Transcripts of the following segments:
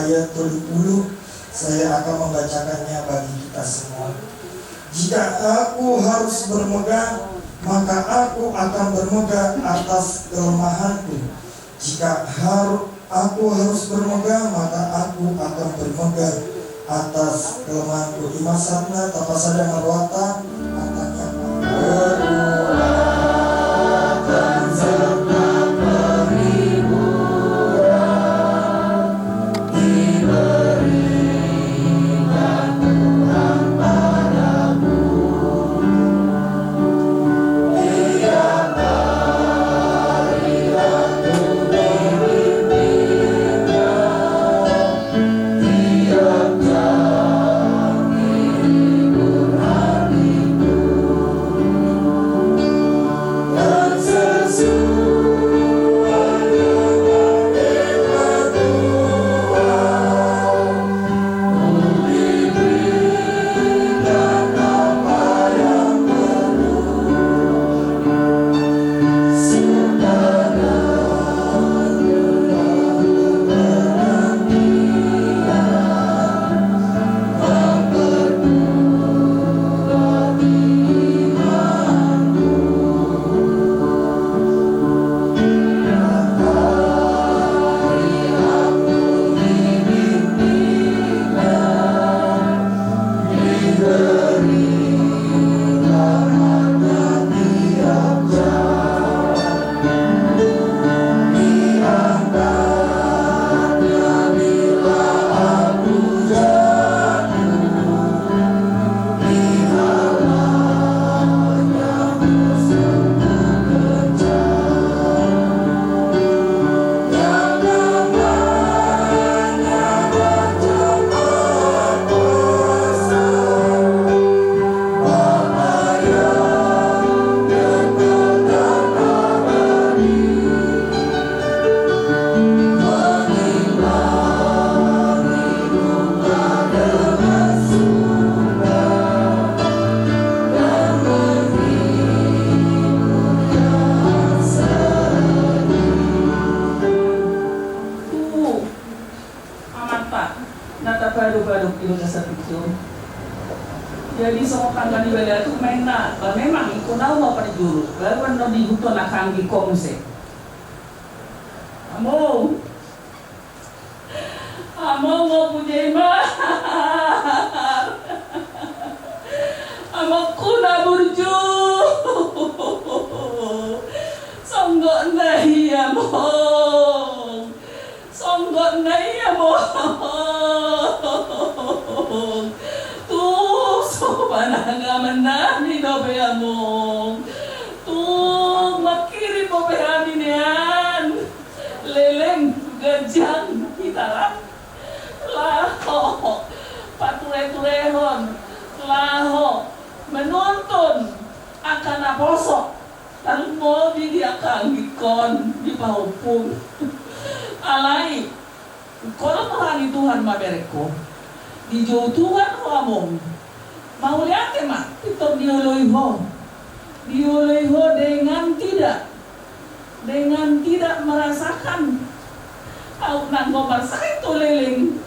ayat 70, saya akan membacakannya bagi kita semua. Jika aku harus bermegang, maka aku akan bermegang atas kelemahanku. Jika aku harus bermegang, maka aku akan bermegang atas kelemahanku. Imasatna tapasada marwata antaknya jadi semua kangga di bela itu mena memang ikunau mau pada juru baru no di buto na kanggi komse amo mau punya imah Panangaman ni dobe among. Tung makiri po behani niyan. Leleng gajang kita lah. Laho pature-turehon. Laho menuntun akan aposok. Lalu mau di akan dikon di pahupung. Alai kalau Tuhan mabereko di jauh Tuhan among. Mau lihat mak, itu dioloiho dengan tidak merasakan au nang ngomar saya itu leleng,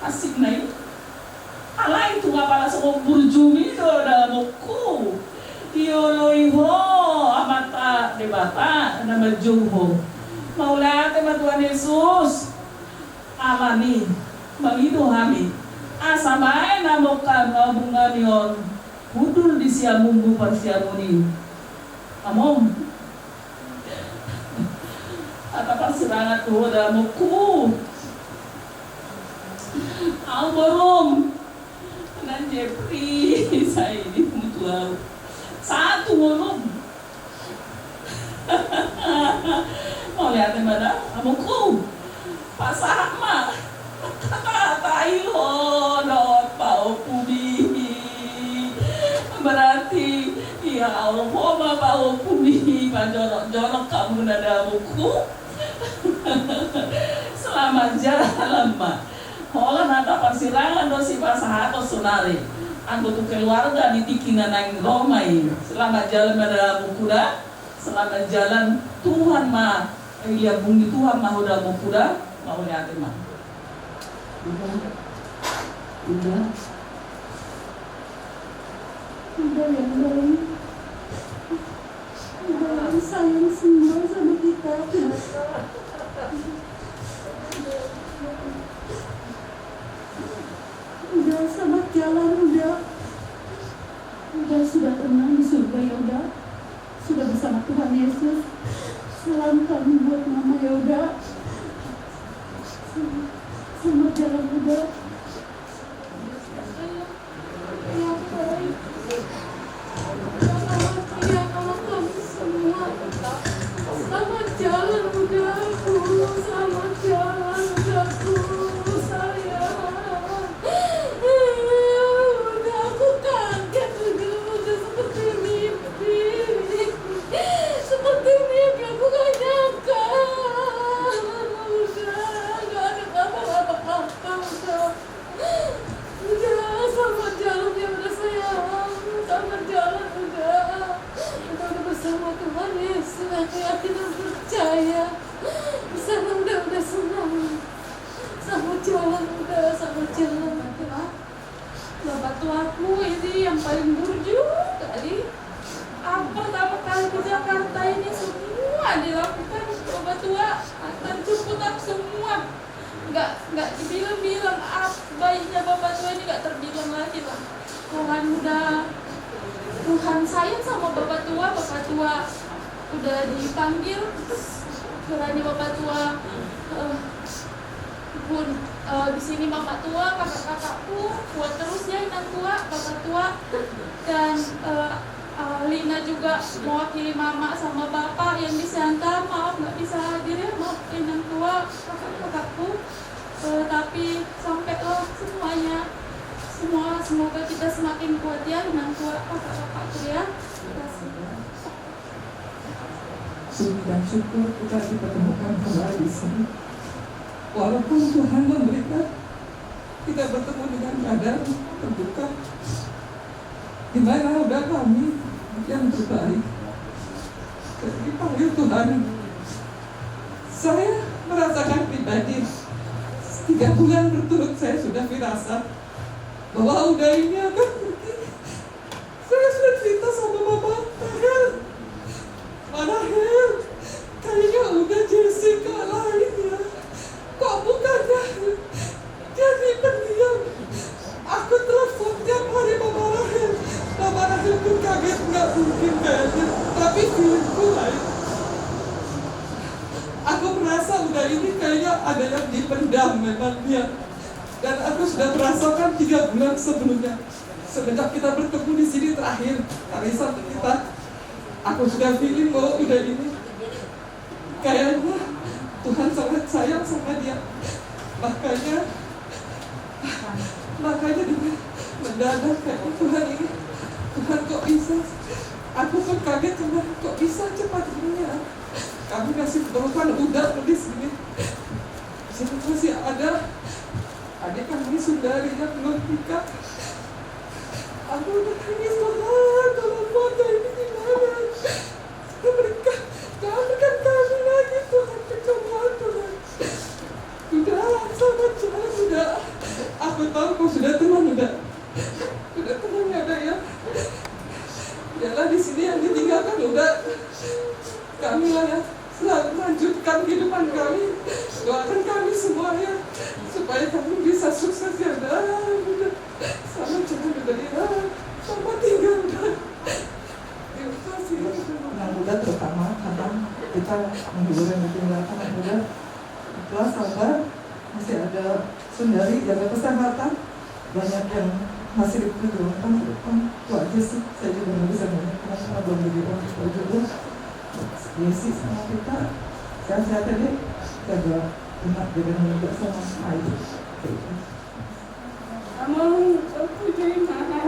asik naik. Alai itu ngapala sok burjumi itu dalam buku dioloiho amata debata nama jauho. Mau lihat mak Tuhan Yesus alani mengidu kami. Asamae namokan bunga nion hudul di siamunggu parsiamuni amom atapa serangat tuh damuku alborom nan Jeffrey saya ini mutual satu ngolong mau lihat mana amuku pasah mak tayo dot pau pudi berarti ya Allah ma pau pudi panjorok kamu nada buku selamat jalan mak hola nata persilangan dosi pasah atau sunari anggota keluarga di tikinan nang Romai selamat jalan nada buku dah selamat jalan Tuhan ma iya bungi Tuhan ma udah buku dah mau lihat mak udah yang baik udah sayang semua sama kita udah selamat jalan udah sudah tenang di surga ya udah sudah bersama Tuhan Yesus salam kami buat mama ya udah selamat jalan udah yang baik kalau kami semua selamat jalan udahku selamat jalan udahku sayang udah aku kaget udah seperti mimpi aku gak nyangka udah selamat jalan ya udah sayang selamat jalan udah bersama Tuhan Yesus aku yakin dan percaya bersama udah senang selamat jalan udah selamat jalan bapak tuaku ini yang paling burju tadi pertama kali ke Jakarta ini semua dilakukan bapak tua antar jemput aku semua nggak dibilang baiknya bapak tua ini nggak terbilang lagi lah. Tuhan sayang sama bapak tua udah dipanggil berani bapak tua pun di sini bapak tua kakak-kakakku buat terus ya inang tua bapak tua dan Lina juga mewakili mama sama bapak yang di Siantar maaf nggak bisa hadir ya maaf inang tua kakak-kakakku tapi sampailah semuanya semoga kita semakin kuat ya inang tua kakak-kakakku ya. Terima kasih. Puji dan syukur kita dipertemukan kembali di sini. Walaupun Tuhan memberikan kita bertemu dengan keadaan terbuka, di mana ada kami yang terbaik. Jadi panggil Tuhan. Saya merasakan pribadi 3 bulan berturut saya sudah firasat bahwa udah ini akan pergi. Saya sudah cerita sama Mama Rahel, kayaknya udah Jessica lain ya. Kok bukannya jadi pendiam. Aku telepon tiap hari Mama Rahel pun kaget, nggak mungkin kayaknya. Tapi feelingku lain. Aku merasa udah ini kayaknya ada yang dipendam memang dia. Dan aku sudah merasakan 3 bulan sebelumnya, semenjak kita bertemu di sini terakhir, arisan kita, aku sudah feeling bahwa udah ini kayaknya Tuhan sangat sayang sama dia. Makanya dengan mendadak kayak Tuhan ini, Tuhan kok bisa, aku pun kaget karena kok bisa cepat ini ya. Kami kasih perubahan udah tulis ini. Jadi masih ada adik kami Sundari yang belum nikah. Aku udah nangis, Tuhan, tolong foto ini gimana? Berikan kami lagi Tuhan, percobaan Tuhan. Udah, selamat jalan, udah. Aku tahu kau sudah tenang, udah tenang ya, udah ya. Yalah di sini yang ditinggalkan udah. Kami lah ya, selalu lanjutkan kehidupan kami. Doakan kami semua ya, supaya kami bisa sukses ya, udah. Selamat jalan, udah ya. Selamat tinggal, udah. Terima kasih. Anak muda terutama karena kita menghibur yang ditinggalkan anak muda, ikhlas, sabar, masih ada Sundari, jaga kesehatan, banyak yang masih diperjuangkan ke depan. Itu aja sih, saya juga nggak bisa banyak karena belum jadi orang tua juga. Yesi sama kita, sehat-sehat aja, jaga enak, jaga muda sama air. Kamu terpuji mana?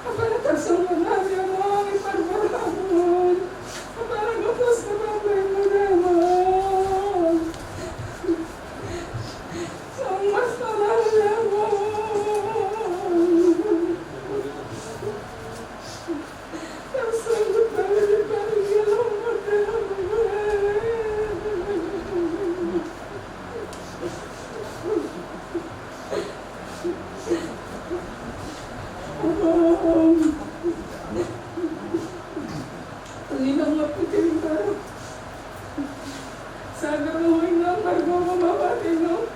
Apakah tersembunyi dia mau diperbangun? Apakah lepas kebahagiaan mudahmu? Semua salah dia mau. Tersebut dari panggilan mudahmu. Linang aku cerita Sagar luwinang margo mababati no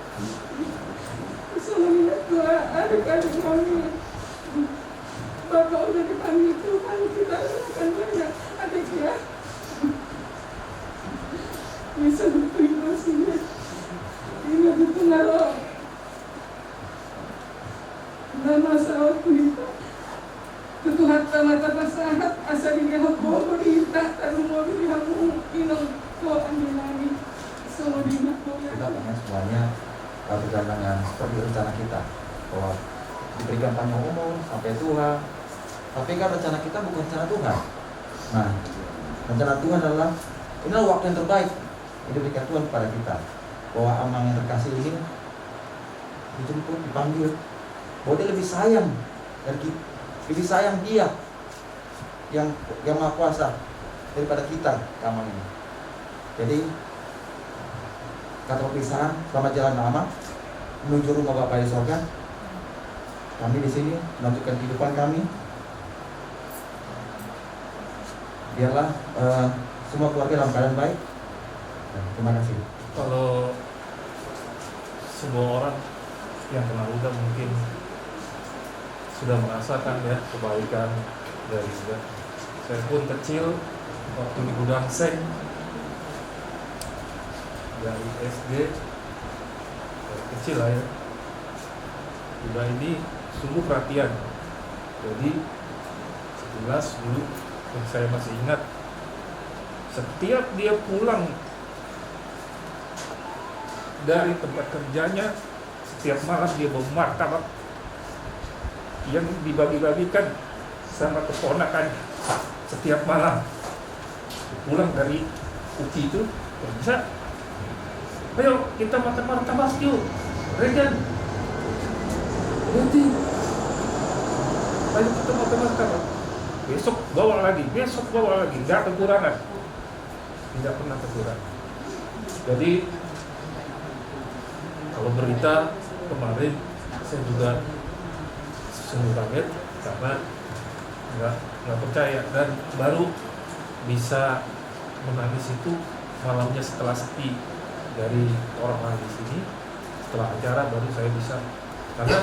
Selamat doa adik-adik kami Bapak udah dipanggil Tuhan, kita akan banyak adik ya bisa berterima kasih ya. Ingat itu ngaruh nama sahabat kita Tuhan mata pasahat asal dihap pemerintah taruh mobil hamu inong ko anilani semua dinako ya. Kita pengen semuanya berjalan dengan seperti rencana kita, bahwa diberikan panjang umur sampai tua. Tapi kan rencana kita bukan rencana Tuhan. Nah, rencana Tuhan adalah inilah waktu yang terbaik yang diberikan Tuhan kepada kita, bahwa Amang yang terkasih ini dijemput, dipanggil, bahwa dia lebih sayang dari kita, lebih sayang dia yang maha kuasa daripada kita, Amang ini. Jadi kata perpisahan, selamat jalan Amang menuju rumah Bapa di sorga. Kami di sini melanjutkan kehidupan kami. Biarlah semua keluarga dalam keadaan baik. Terima kasih. Kalau semua orang yang kenal Uda mungkin sudah merasakan ya kebaikan dari Uda. Saya pun kecil waktu di Gudang Seng dari SD, dari kecil lah ya. Uda ini sungguh perhatian. Jadi jelas dulu yang saya masih ingat, setiap dia pulang dari tempat kerjanya, setiap malam dia bawa martabak yang dibagi-bagikan sama keponakan setiap malam. Pulang dari uji itu, bisa, ayo kita makan martabak yuk, Regan. Nanti, ayo kita makan martabak. Besok bawa lagi, nggak kekurangan, tidak pernah kekurangan. Jadi kalau berita kemarin saya juga sungguh kaget karena nggak percaya, dan baru bisa menangis itu malamnya setelah sepi dari orang-orang di sini. Setelah acara baru saya bisa, karena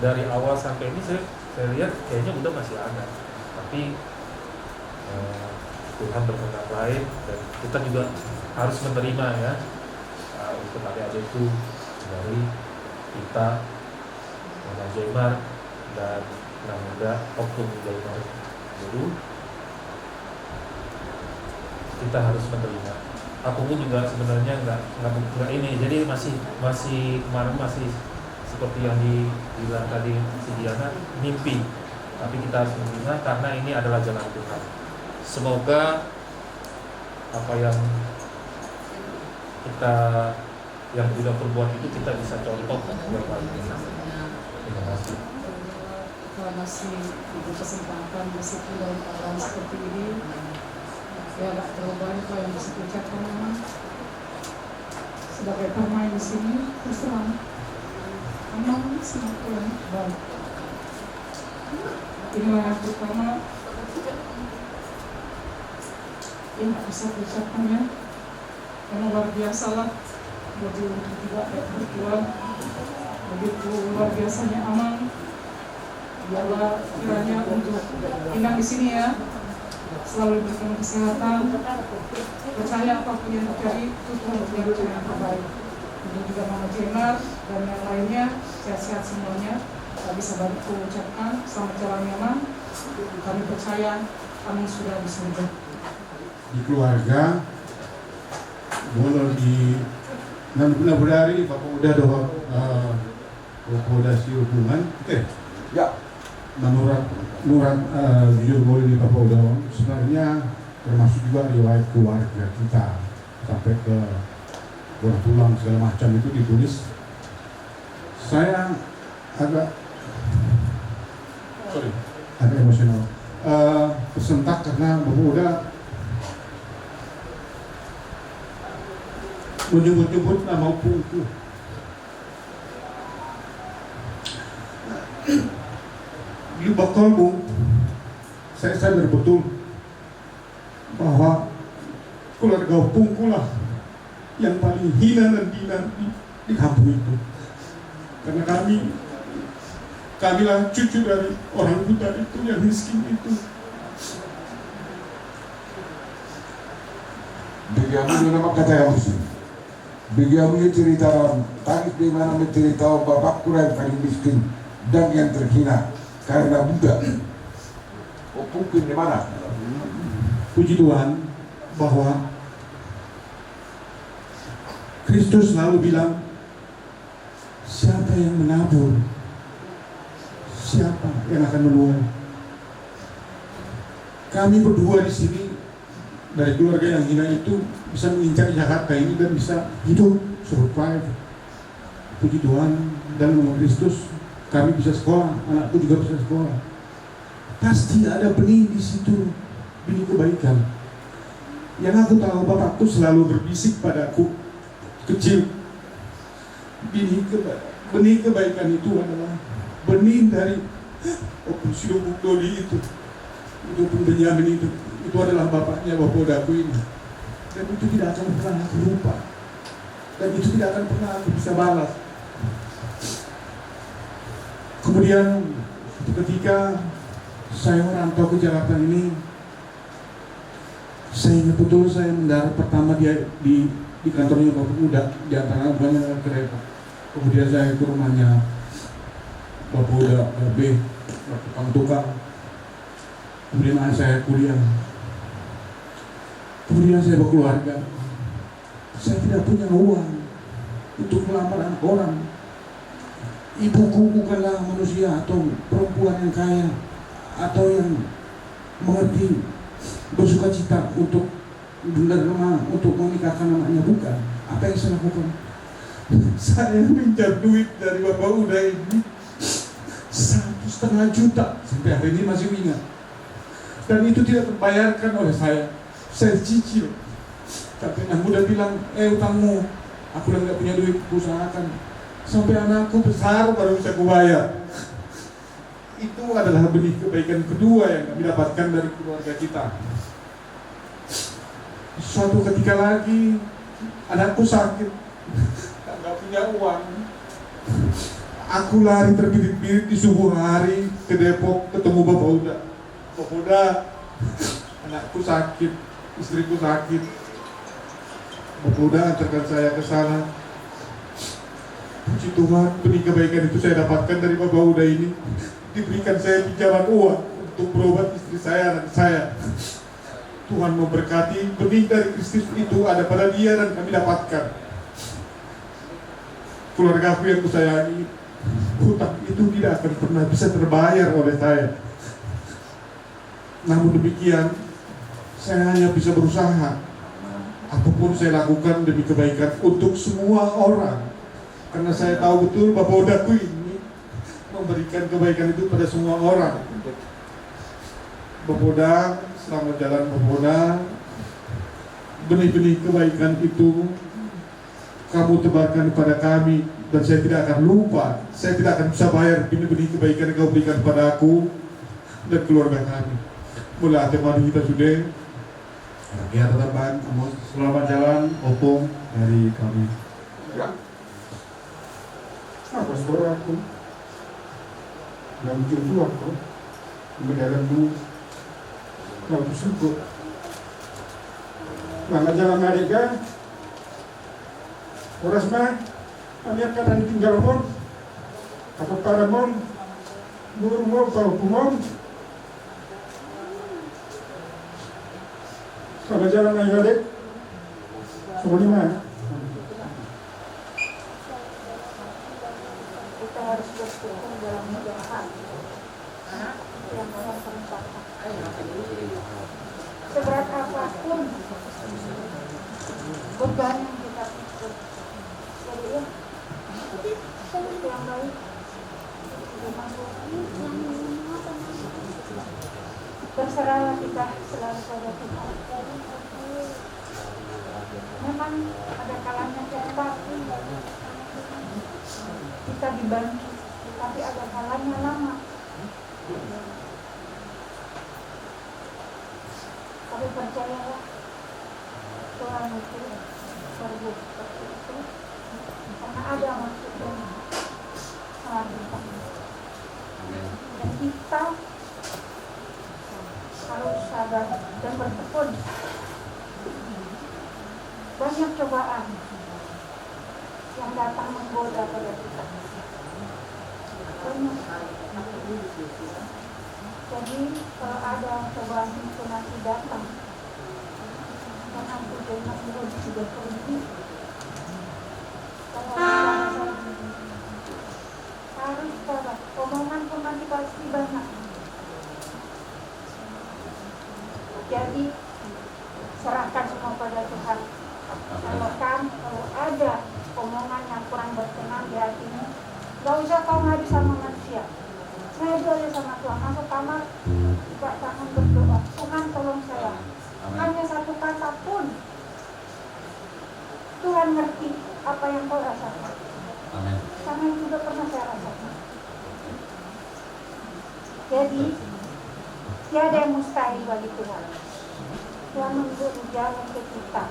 dari awal sampai ini saya lihat kayaknya udah masih ada, tapi Tuhan berkehendak lain dan kita juga harus menerima ya. Untuk adik-adik itu dari kita, Mama Jaimar dan anak muda Oknum Jaimar dulu. Kita harus menerima. Aku pun juga sebenarnya nggak ini, jadi masih kemarin masih seperti yang dibilang tadi si Diana, mimpi. Tapi kita harus menerima karena ini adalah jalan Tuhan. Semoga apa yang kita sudah perbuat itu kita bisa contoh buat orang lain. Terima kasih. Kalau masih diberi kesempatan meskipun dalam keadaan seperti ini, ya nggak terlalu banyak yang bisa diucapkan memang. Sebagai pemain di sini, terserah. Memang sangat baik. Inilah yang pertama yang nggak bisa diucapkannya, karena luar biasa lah. Begitu tidak berjuang, begitu luar biasanya aman. Biarlah kiranya untuk Inang di sini ya, selalu diberikan kesehatan, percaya apapun yang terjadi itu Tuhan berikan yang terbaik. Dan juga Mama Jaimar dan yang lainnya sehat-sehat semuanya. Tak bisa bantu ucapkan selamat jalan Mama. Kami percaya kami sudah di surga. Di keluarga, boleh di benar-benari Bapak udah doa rekomendasi hubungan. Ya. Menurut jujur boleh di Bapak udah sebenarnya termasuk juga riwayat keluarga kita sampai ke tulang segala macam itu ditulis. Saya agak emosional, tersentak karena Bapak udah menyebut-nyebut nama opungku. Di Bakolbung, saya sadar betul bahwa keluarga opungku lah yang paling hina dan dina di kampung itu. Karena kami lah cucu dari orang buta itu yang miskin itu. Bagaimana nama kata yang muslim? Bagaimana cerita tangis di mana mencerita bapakku yang paling miskin dan yang terhina karena buta. Opungku di mana? Puji Tuhan bahwa Kristus selalu bilang, siapa yang menabur, siapa yang akan menuai. Kami berdua di sini dari keluarga yang hina itu bisa mengincar Jakarta ini dan bisa hidup survive. Puji Tuhan dan nama Kristus kami bisa sekolah, anakku juga bisa sekolah. Pasti ada benih di situ, benih kebaikan. Yang aku tahu bapakku selalu berbisik padaku kecil, benih kebaikan itu adalah benih dari Opusio Bukdoli itu pun Benyamin itu adalah bapaknya Bapak Daku ini. Dan itu tidak akan pernah aku lupa, dan itu tidak akan pernah aku bisa balas. Kemudian ketika saya merantau ke Jakarta ini, saya ingat betul saya mendarat pertama di kantornya Bapak Muda, di antara banyak kereta. Kemudian saya ke rumahnya Bapak Muda, B, tukang. Kemudian saya kuliah. Kemudian saya berkeluarga. Saya tidak punya uang untuk melamar anak orang. Ibuku bukanlah manusia atau perempuan yang kaya atau yang mengerti bersuka cita untuk menerima, untuk menikahkan anaknya, bukan. Apa yang saya lakukan? Saya minta duit dari Bapak Uda ini 1,5 juta, sampai hari ini masih ingat. Dan itu tidak terbayarkan oleh saya cicil. Tapi anak muda bilang, utangmu, aku udah gak punya duit, usahakan sampai anakku besar baru bisa kubayar. Itu adalah benih kebaikan kedua yang kami dapatkan dari keluarga kita. Suatu ketika lagi anakku sakit, gak punya uang. Aku lari terbirit-birit di subuh hari ke Depok ketemu Bapak Uda. Bapak Uda, anakku sakit, istriku sakit. Bapak Uda antarkan saya ke sana. Puji Tuhan, benih kebaikan itu saya dapatkan dari Bapak Uda ini. Diberikan saya pinjaman uang untuk berobat istri saya dan saya. Tuhan memberkati, benih dari Kristus itu ada pada dia dan kami dapatkan. Keluarga aku yang kusayangi, hutang itu tidak akan pernah bisa terbayar oleh saya. Namun demikian, saya hanya bisa berusaha. Apapun saya lakukan demi kebaikan untuk semua orang. Karena saya tahu betul Bapak Udaku ini memberikan kebaikan itu pada semua orang. Bapak Uda, selamat jalan Bapak Uda. Benih-benih kebaikan itu kamu tebarkan kepada kami, dan saya tidak akan lupa. Saya tidak akan bisa bayar benih-benih kebaikan yang kau berikan kepada aku dan keluarga kami. Mulai mari kita sudah. Ya teman-teman, selamat jalan opung dari kami. Ya. Apa saudara aku? Yang jodoh aku, mendalam dulu. Kalau bersyukur. Selamat jalan mereka. Oras mah, kami akan tinggal mon. Apa para mon? Burung mon, kalau kumon. Selamat jalan adik-adik. Semua di mana? Kita harus bersyukur dalam usaha yang orang perintahkan. Seberat apapun beban yang kita pikul, jadi ya, itu yang baik. Terserahlah kita selalu pada Tuhan. Memang ada kalanya kita dibantu, tapi ada kalanya lama. Tapi percayalah, Tuhan itu berbuat seperti itu karena ada maksudnya melanjutkan. Dan kita harus sabar dan bertekun. Banyak cobaan yang datang menggoda pada kita. Banyak. Jadi kalau ada cobaan itu nanti datang, dan aku jangan sudah pergi. Kalau harus sabar. Omongan pun nanti pasti banyak. Jadi serahkan semua pada Tuhan. Kalau ada omongan yang kurang berkenan di hatimu, gak usah kau ngadu sama manusia. Saya doa sama Tuhan, masuk kamar, buka tangan berdoa. Tuhan tolong saya. Hanya satu kata pun, Tuhan ngerti apa yang kau rasakan. Sama yang juga pernah saya rasakan. Jadi tiada yang mustahil bagi Tuhan. Tuhan memberi jalan ke kita,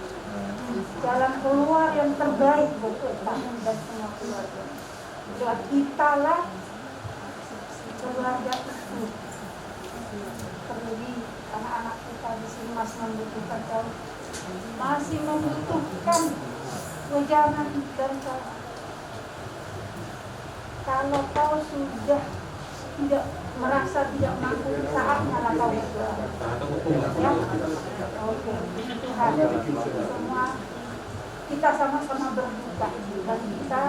jalan keluar yang terbaik buat kita dan semua keluarga. Buat kita lah keluarga itu. Terlebih anak-anak kita di sini masih membutuhkan kau, masih membutuhkan wejangan dan kau. Kalau kau sudah tidak merasa tidak mampu, saatnya lah kau berdoa. Ya, oke. Tuhan, semua kita sama-sama berduka dan kita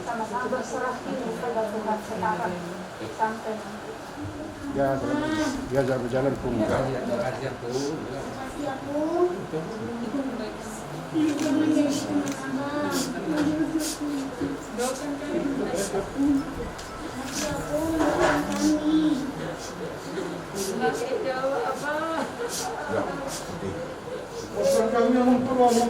sama-sama berserah diri pada Tuhan sekarang sampai Ya berjalan pun. Kami yang memperoleh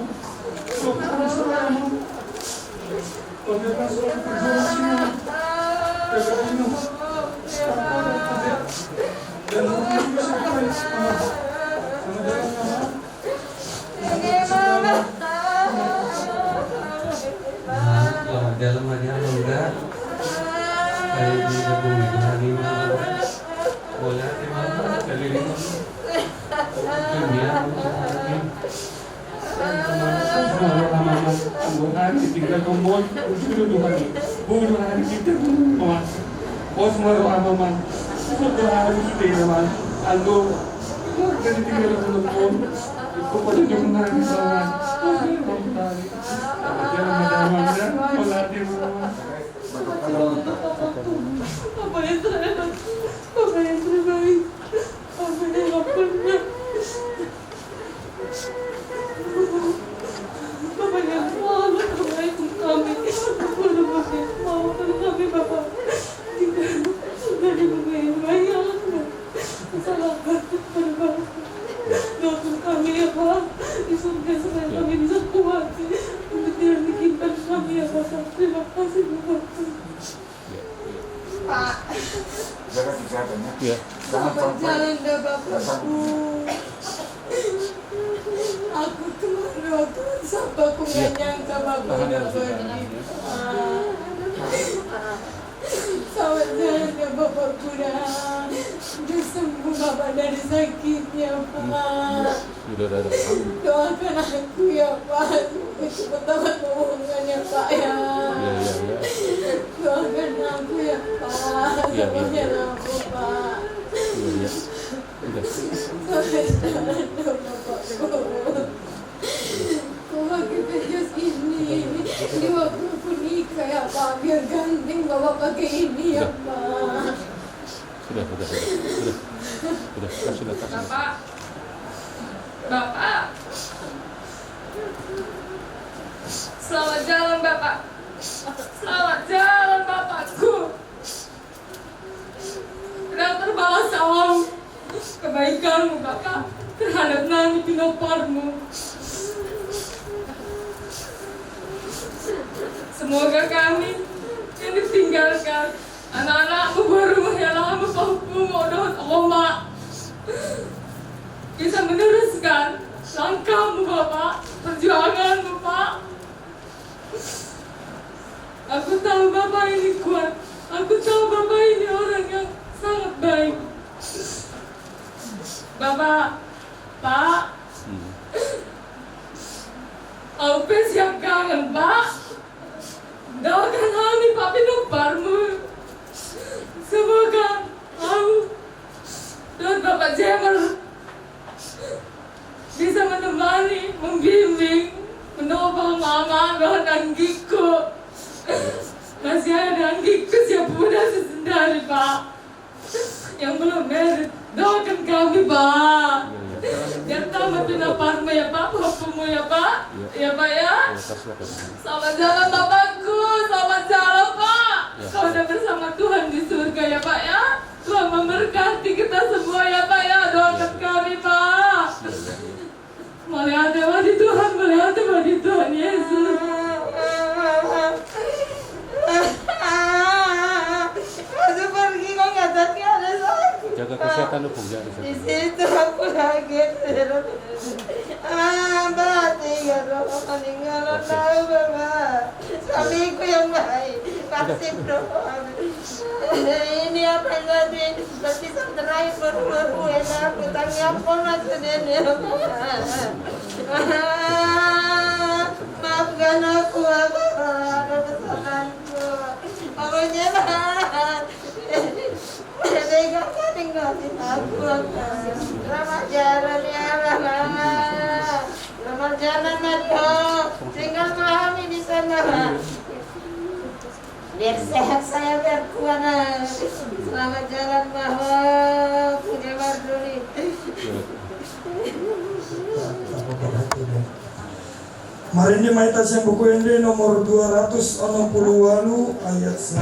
dalam hati enggak kayak di gedung itu hari boleh dimana kali ini dunia semua lama-lama tinggal kumpul sudah Bukan kita man. Bos mo ano man. Bukan kita man. Algo. Kasi tinggal ko mo. Ito pa rin yung narisawan. Jangan madama na. Wala din mo. Apa yang terjadi? Apa yang terjadi? Apa yang lakukan? Bapak yang selalu kebaikan kami. Bapak yang selalu kami Bapak. Jika sudah dibayangkan kesalahan kepada Bapak. Doakan kami ya Pak. Di surga supaya kami bisa kuat untuk tidak bikinkan kami ya Bapak. Terima kasih Bapak. Pak. Jaga kesehatannya. Iya. Selamat jalan dah Bapakku. Aku kemarin waktu sampai aku nggak nyangka Bapak udah pergi. Selamat jalan ya Bapakku dah. Udah sembuh Bapak dari sakitnya Pak. Doakan aku ya Pak. Cepat dapat hubungan ya Pak ya. Doakan aku ya Pak. Semuanya aku Pak. Selamat jalan ya Bapakku. Kau kita just ini waktu aku nikah ya Pak. Biar ganteng Bapak pakai ini ya Pak. Sudah. Bapak. Selamat jalan Bapak. Selamat jalan Bapakku. Dan terbalas salam kebaikanmu Bapak terhadap Nani Pinoparmu. Semoga kami yang ditinggalkan anak-anakmu baru menghela bapakmu modoh omak bisa meneruskan langkahmu Bapak, perjuanganmu Pak. Aku tahu Bapak ini kuat. Aku tahu Bapak ini orang yang sangat baik. Bapak, Pak. Aku siap kangen Pak. Doakan kami Pak Pinoparmu. Semoga aku dan Bapak Jemer bisa menemani, membimbing, menopang Mama dan Giko. Masih ada Giko siap muda sesendiri Pak yang belum merit. Doakan kami Pak. Yang tamat Pinoparmu ya Pak, bapakmu ya Pak. Ya Pak ya. Selamat jalan Bapakku, selamat jalan Pak. Kau udah bersama Tuhan di surga ya Pak ya. Tuhan memberkati kita semua ya Pak ya. Doakan kami Pak. Melihat wadi Tuhan, melihat wadi Tuhan Yesus. Masih pergi kok nggak ada sakit. Jaga kesehatan lu, jaga Di situ aku kaget. Tinggal meninggal tahu Bapak. Suamiku yang baik. Kasih doa. Ini apa yang tadi? Berarti terakhir baru enak. Tanya apa maksudnya? Maafkan aku Bapak. Ada kesalahanku. Pokoknya Pak. Tinggalin aku selamat jalan ya Bapak. Selamat jalan Dok. Tinggal kami di sana biar sehat saya biar kuat. Selamat jalan Bapak. Punya Marduli. Mari ini maitas yang buku ini nomor 268 ayat 1.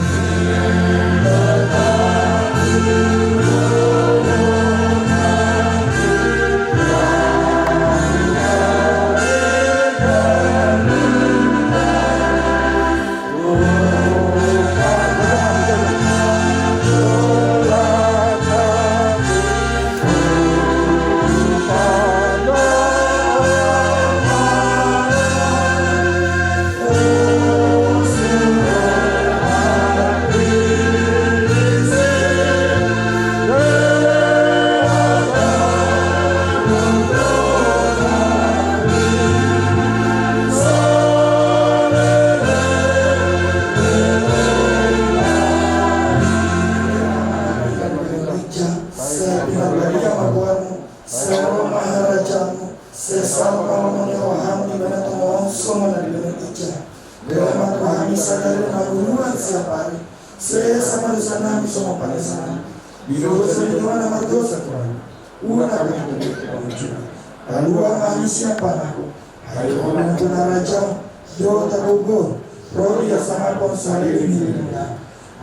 sama dosa nami sama pada sana. Biru sama nama dosa Tuhan. Una kami pengajuan. Kalua kami siapa aku. Hai orang tuna raja. Do tarugo. Rodi sama ponsali ini.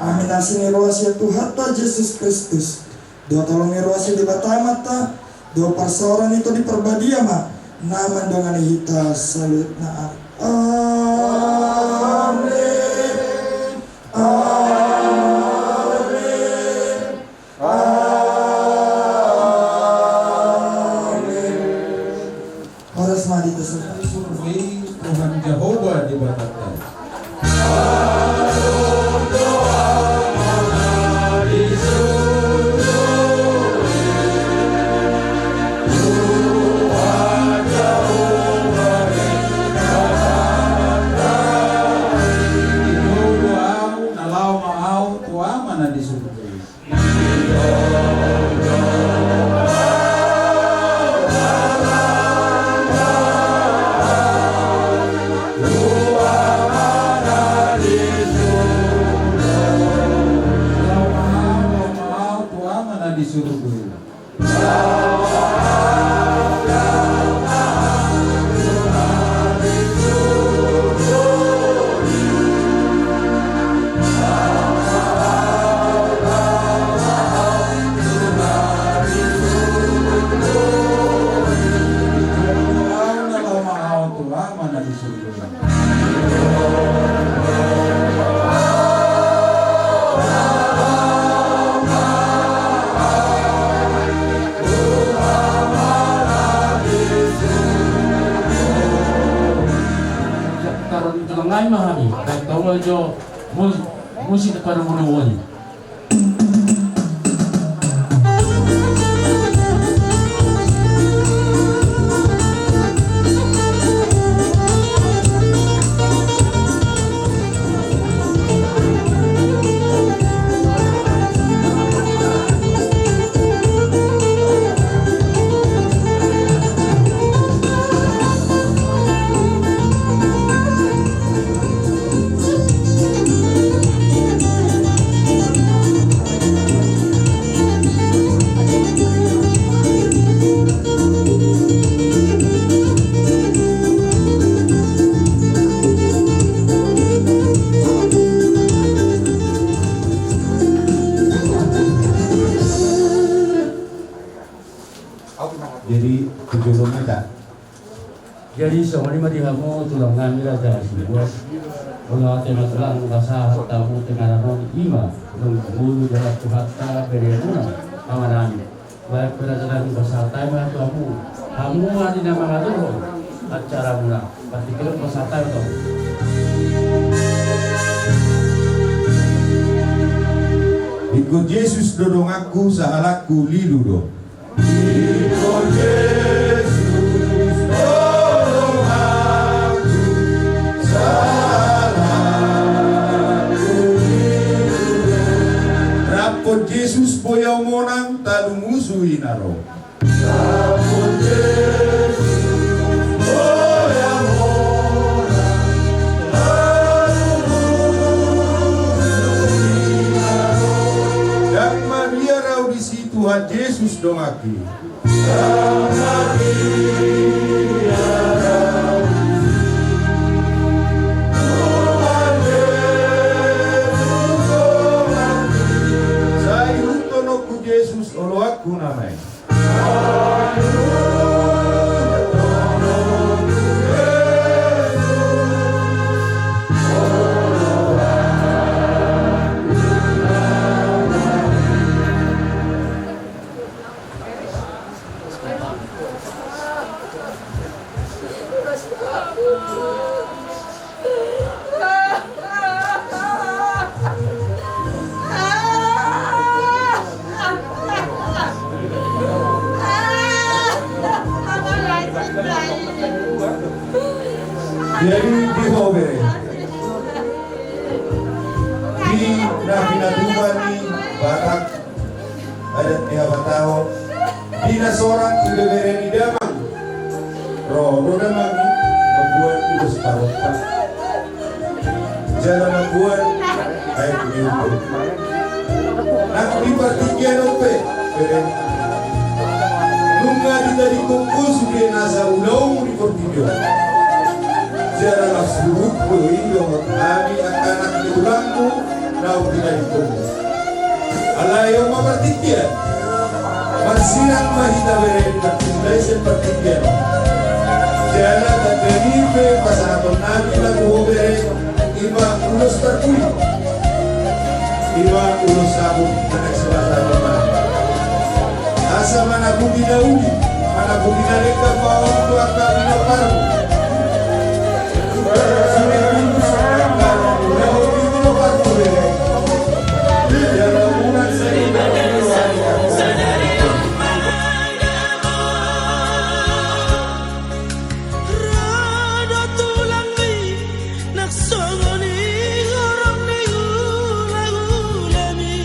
Amin asini ruasya Tuhan ta Yesus Kristus. Do tolong ruasya di batamata. Do persoalan itu di perbadia mah. Nama dengan hita salut naat. Amin. Amin. Amin. Horas madi tersebut. Survei Tuhan Jehovah dibatalkan. Ngai mahani, dan tahu aja musik pada mana-mana. Jadi 70 meter. Jadi semuanya dihamu tulang ngambil aja sebuah kalau tema tulang rasa tamu tengah non ima bulu dalam tuhatta beremuna amanami baik perjalanan bahasa tema kamu ada nama ngadu acara muna pasti kalau bahasa tema Ikut Yesus dodong aku sahalakku liludo. Ikut Yesus dodong aku sahalakku liludo. Rapot Yesus boyaw monang talumusuin aro. Rapot Yesus boyaw monang talumusuin aro. Dan Maria rau di situ Tuhan Yesus dongaki. Saya utonoku Yesus olo aku namai. Jadi dihobe di Nabi-Nabi barak adat nihabatao di nasorang ibebere ni damang rodo damang membuat itu separuh jalan membuat air diukur kiano pe pero nunca kita dikumpul sudah nasa ulang di Portugal. Jara lasurut indo kami anak tulangku nau tidak dikumpul. Alayo mapertikian marsiran mahita beren bertindai sepertikian. Jara tak beribe pasangan nabi lagu beren iba ulus terpuli. Iba ulus sabun anak selatan mana. Asa mana budi Daudi, mana budi nalika bawang tua kami naparu. Sudah minggu sekarang Daudi naparu bere. Dalam bulan sadari rada tulang ni naksongoni orang ni ulang-ulami.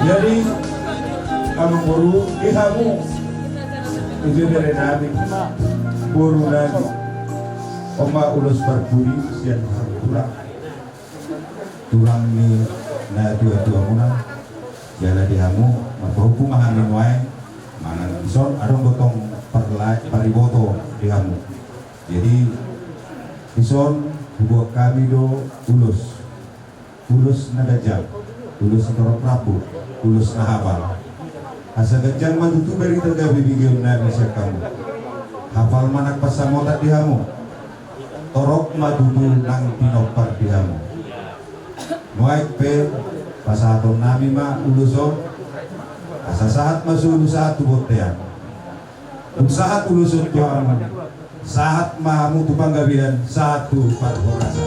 Jadi anu buru ihamu itu dari nabi buru nabi oma ulus berbudi sian tulang ni na dua muna jala dihamu berhubung hamin wae mana son adong gotong pariboto dihamu jadi ison buat kami do ulus nagajal ulus Toro Prabu ulus nahapal asa gajang matutu beri tergawi bigil nabi kamu hafal manak pasamota dihamu torok madudu nang pinopar dihamu nuaik pe pasahaton nabi ma uluson asa saat masuk saat tubotean saat uluson tuamu saat mahamu tupang gabilan saat tu parborasa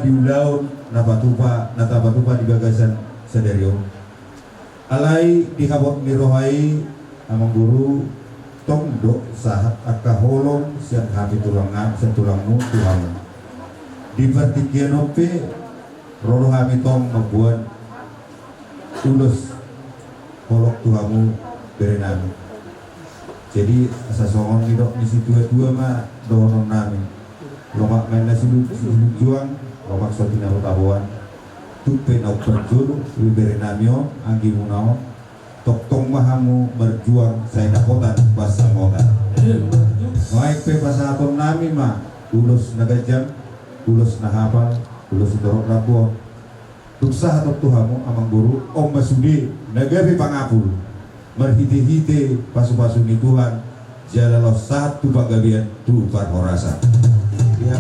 diulaun natapatupa di bagasan sederio alai dihabot mirohai amang guru tong dok sahat akka holong siang hapi tulangan setulangmu Tuhan di vertikianope roro kami tong membuat tulus holok Tuhanmu berenami jadi sasongon midok misi dua mah dohonon nami lomak main nasi juang lomak sotina utabuan tupe nau berjulu berenamio anggi munao tok tong mahamu berjuang saya dakotan basa motan maik pe pasaton nami mah ulus nagajang ulus nahapal ulus dorok rabuang tuksa hatop Tuhanmu amang guru om masudi nagabi pangapul merhiti-hiti pasu-pasu ni Tuhan jalalah satu pagabian tu parhorasa dia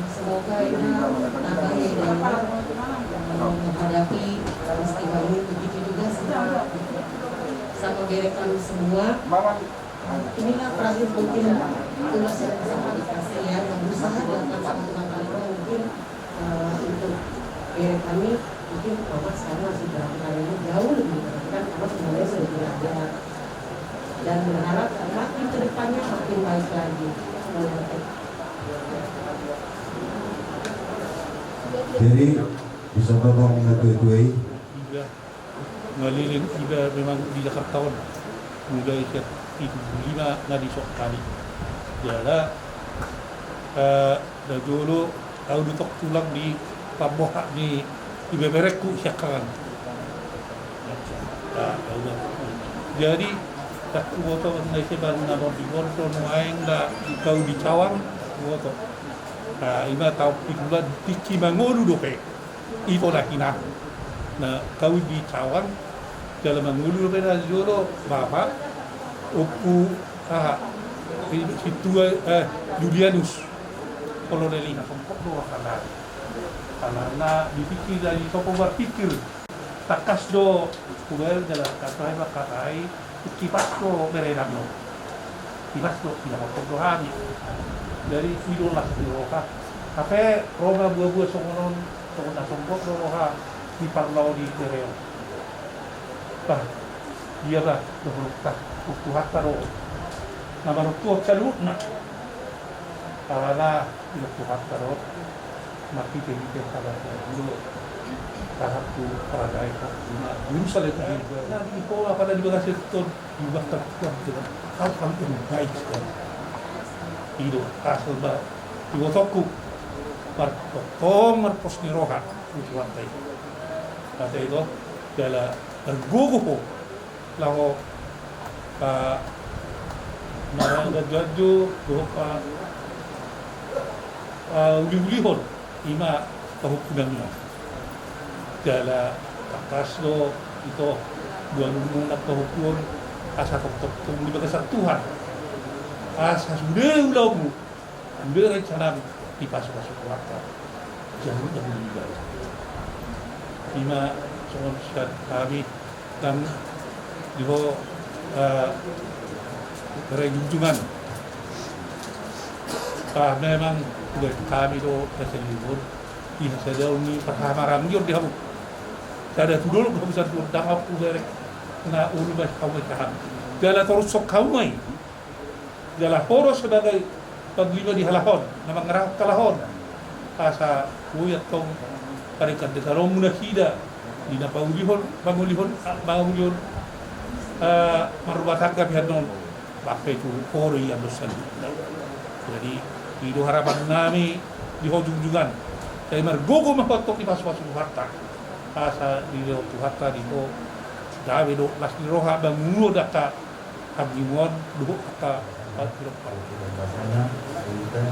semoga ini nambah hidayah menghadapi peristiwa ini. Begitu juga sama gerek kami semua. Inilah terakhir mungkin tugas yang sama dikasih ya, yang berusaha dilakukan sama teman-teman mungkin untuk gerek kami mungkin Bapak sekarang masih berlakukan ini jauh lebih diperhatikan karena semuanya sudah belajar dan berharap makin ke depannya makin baik lagi. Jadi bisa tolong ngetuai ngaliling iba memang di Jakarta mulai ke 75 nadi sok kali jala dulu tahu dutok tulang di Paboha di Beberekku syakaran jadi tak foto nai sebar nabor di foto nuaing da kau di Cawang foto ima tahu pikulan tiki mangolu dope itu lah hina na kau di Cawang dalam mangolu dope na jolo bapak opu situ Julianus koloneli na kompok do karena na dipikir dari topo berpikir takas do kuel dalam katai kipas do berenam do kipas do tidak mau hari dari idola Eropa tapi Roma buah-buah songonon songon sompok do roha di parlau di Tereo bah dia lah dohulukah uktu hatta do nama uktu calutna karena uktu hatta do mati pemikir kabar dulu tahap tu paradai kok jurusan itu nah di pola pada di bagasi itu juga terkuat dengan hal yang baik sekali itu asal bah di wotoku marpos ni roha itu wantai kata itu dalam terguguh lalu narang gaju doa uli-ulihon ima kehukumannya dalam atas lo itu dua lumbung nak kehukum asal tok di bagasan Tuhan asal sudah ulamu sudah rencana di pasuk-pasuk keluarga jauh juga ima soal kami dan di bawah junjungan memang buat kami do hasil libur ini saja ini pertama ramjur di hamu ada tudul belum bisa dangap udah kena ulu bah kau kaham jala terus sok kau mai jala poros sebagai paglima di halahon nama ngerang kalahon asa uyat tong parikat de karo muna hida dina pangulihon marubatakan hadon pakai tu kori yang besar. Jadi itu harapan kami di hujung-hujungan. Saya mergogo mapatok di pas-pas harta. Asa di harta di ko dawe do las di roha bangulo data hagimuan duho kata patiro Bahasanya kita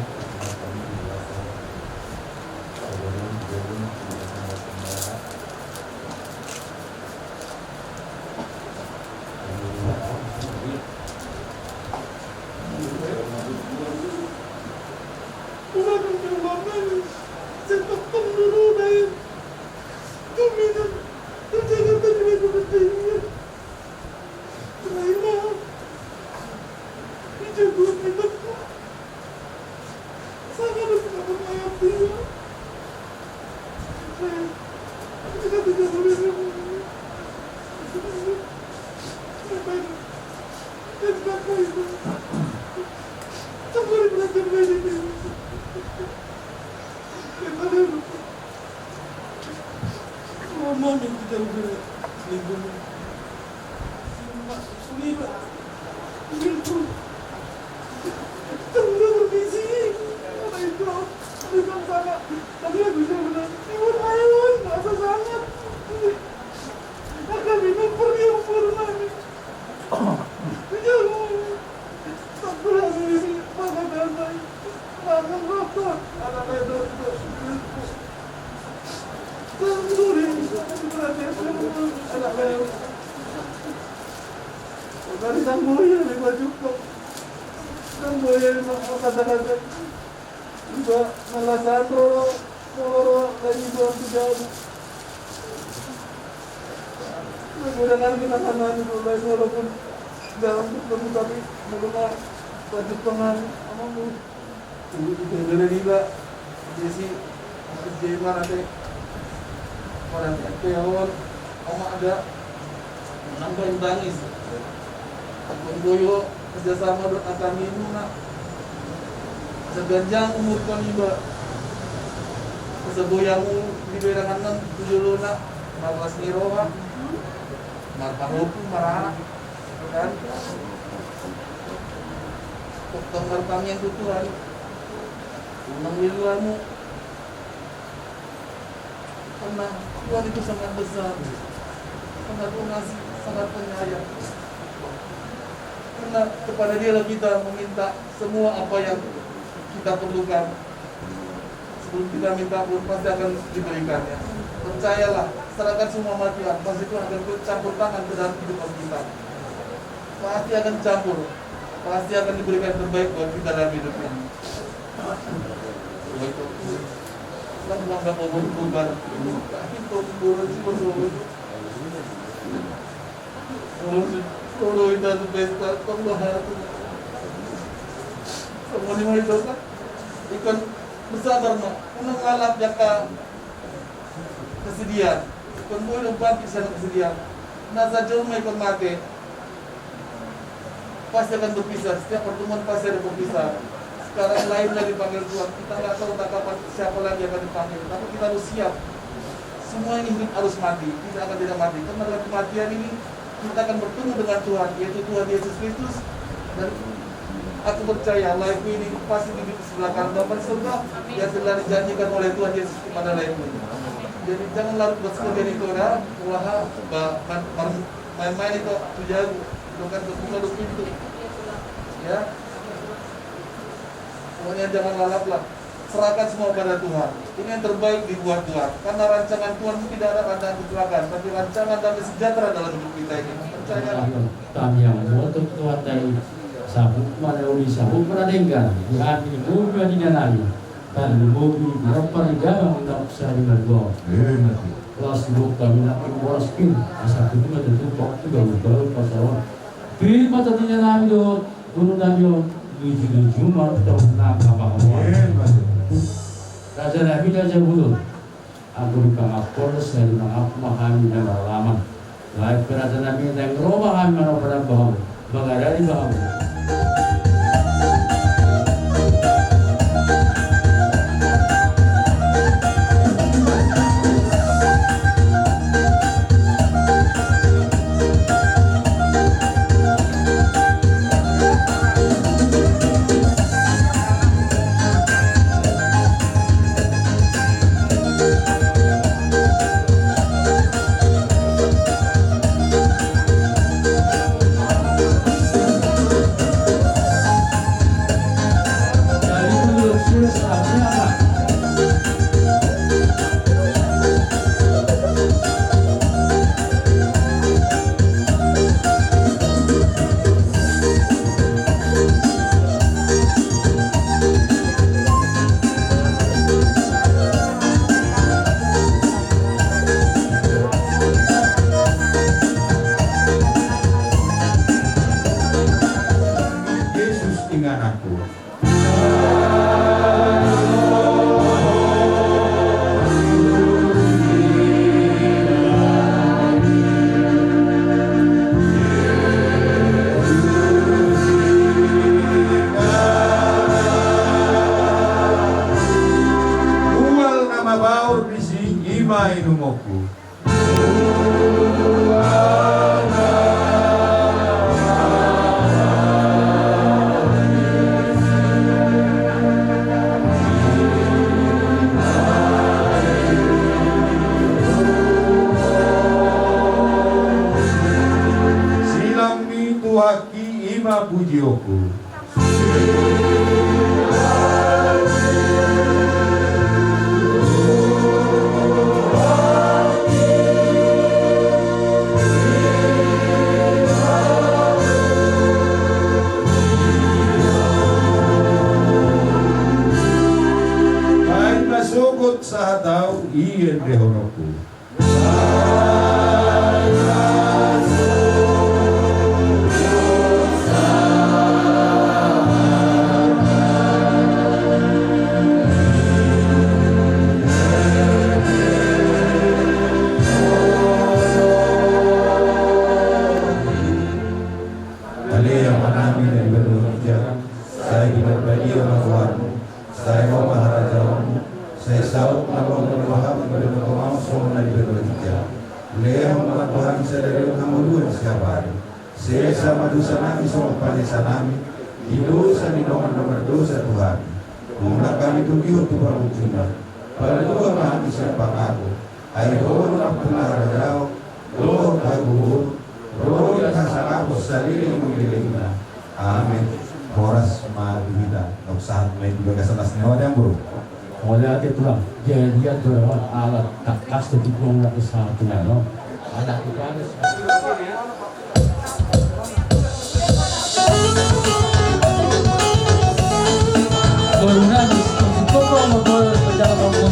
walaupun dalam ketemu tapi mengenal wajib pengan amamu dari juga jadi jadi mana teh orang teon oma ada nambahin bangis boyo kerjasama akan minum nak seganjang umur kon iba seboyamu di berangan 7 nak malas niroha marpahukum marana kan tukang yang tutuhan unang miliamu karena Tuhan itu sangat besar karena Tuhan ngasih sangat penyayang karena kepada Dia kita meminta semua apa yang kita perlukan sebelum kita minta pun pasti akan diberikannya. Percayalah, serahkan semua sama Tuhan, pasti Tuhan akan campur tangan ke dalam kehidupan kita. Pasti akan campur, pasti akan diberikan terbaik buat kita dalam hidup ini. Kan menganggap omong bubar, itu buruk sih buruk. Kalau itu tuh pesta, pembahasan. Semua itu kan, ikan besar nak, unang ngalap jaka kesedihan, ikan boleh lompat kisah kesedihan. Nasa jauh ikon mati, pasti akan berpisah. Setiap pertemuan pasti ada berpisah. Sekarang lain lagi dipanggil Tuhan, kita nggak tahu kapan siapa lagi akan dipanggil, tapi kita harus siap. Semua ini hidup harus mati, tidak akan tidak mati. Karena dalam kematian ini kita akan bertemu dengan Tuhan, yaitu Tuhan Yesus Kristus. Dan aku percaya lagu ini pasti di sebelah kanan Bapa di surga yang telah dijanjikan oleh Tuhan Yesus kepada lagu ini. Jadi jangan larut bersekolah itu dah, ulah main-main itu tujuan bukan terbuka pintu, ya. Pokoknya jangan lalaplah, serahkan semua pada Tuhan. Ini yang terbaik dibuat Tuhan. Karena rancangan Tuhan tidak ada rancangan kecelakaan, tapi rancangan damai sejahtera dalam hidup kita ini. Percayalah. Kami yang untuk Tuhan dari sabuk melalui sabuk meradengkan hati mobil dinanai dan mobil berapa negara untuk sehari berdoa. Kelas dua kami nak boros pin asal itu mah tentu waktu juga pasal. Pin mata dinanai do gunung danjo di cuma tahu nak apa kamu. Raja Nabi Raja Budur. Aku dikang Polres dari memahami dan lama. Lain Raja Nabi yang robahan mana pada bahwa mengadari bahwa dengan aku. Uwal nama baur bisi ima inumoku. Haki ima pujioku. Kain nasugod sa hataw iyan rehoroku. Saya berbagi orang tuamu, saya mau maharajamu, saya tahu kalau berwahab berdoa semua dari berbagi. Leha Tuhan sadari hamuduan setiap hari. Saya sama dosa nami sama panesa nami, dosa di nomor dosa Tuhan. Mula kami tujuh Tuhan Tuhan. Pada dua kami siapa aku, air orang pengarajau, roh kagu, roh yang kasar aku sendiri mengiringnya. Amin. Horas Madhita, tak usah main juga keselas nyawa yang bro. Oleh hati tulang, dia tulang alat kakas di pulang ke satunya, no. Ada kita ada. Corona di Tokyo motor perjalanan untuk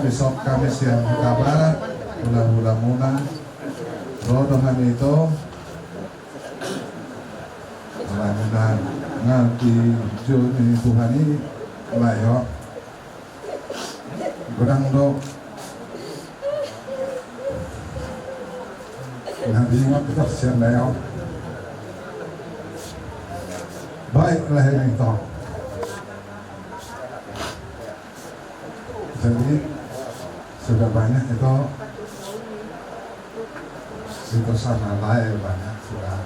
besok Kamis yang kabarat hula-hula muna rodohan itu mudah-mudahan nganti Juni Tuhan ini layo kurang do nanti ingat kita siang layo baiklah ini toh. Jadi sudah banyak itu sana lain banyak sudah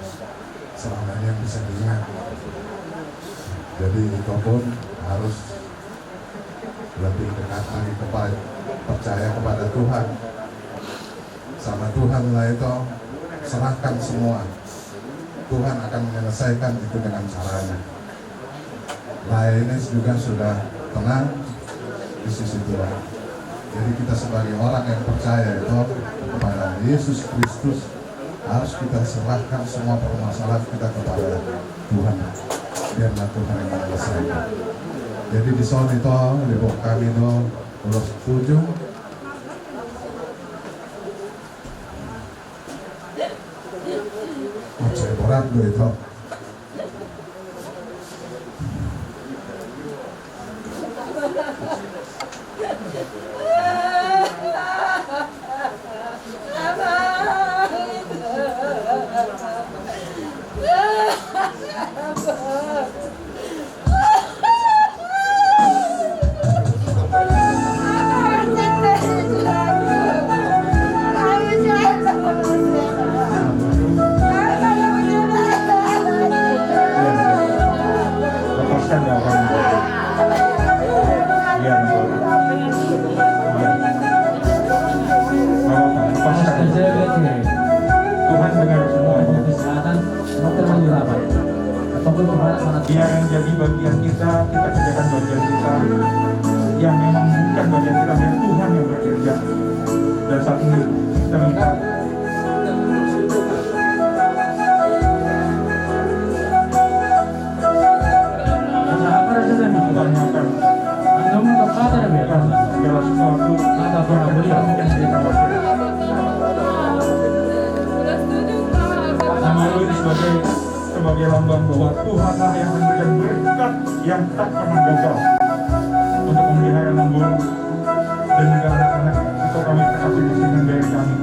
selama ini yang bisa diingat. Jadi itu pun harus lebih dekat lagi kepada percaya kepada Tuhan. Sama Tuhan lah itu serahkan semua. Tuhan akan menyelesaikan itu dengan caranya. Lainnya juga sudah tenang di sisi Tuhan. Jadi kita sebagai orang yang percaya itu kepada Yesus Kristus harus kita serahkan semua permasalahan kita kepada Tuhan. Biarlah Tuhan yang menyelesaikan. Jadi di soal itu di bawah kami itu kalau setuju. Saya berat itu. Biar yang jadi bagian kita kerjakan bagian kita. Yang memang bukan bagian kita, biar Tuhan yang bekerja. Dan saat ini kita minta menanyakan segala sesuatu yang kita lakukan. Nama lu sebagai lambang bahwa Tuhanlah yang memberikan berkat yang tak pernah gagal untuk memelihara Guru dan juga anak-anak itu kami kasih di sini dari kami.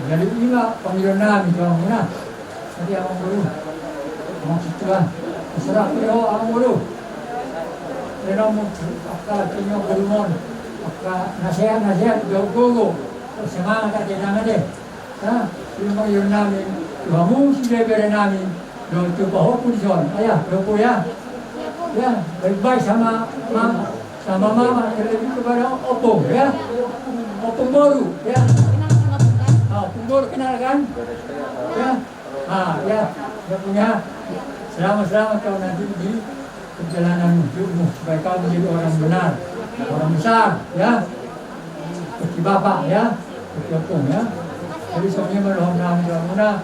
Jadi inilah panggilan namin Tuhan muna. Jadi Abang Guru, maksud Tuhan, terserah kayo Abang Guru. Pero mo, apka kinyo Guru mo, apka nasihat, go, semangat at inangan eh. Yung panggilan namin, Tuhan mo sinibere namin, doon ito pa ho pulisyon. Kaya, doon po ya. Ya, baik-baik sama mama, terlebih kepada opung ya. Opung baru ya. Punggol kenal kan? Ya. Ya, dia punya selamat kau nanti di perjalanan hidupmu supaya kau menjadi orang benar, orang besar, ya. Seperti Bapak, ya, seperti Opung, ya. Jadi semuanya berdoa mudah-mudahan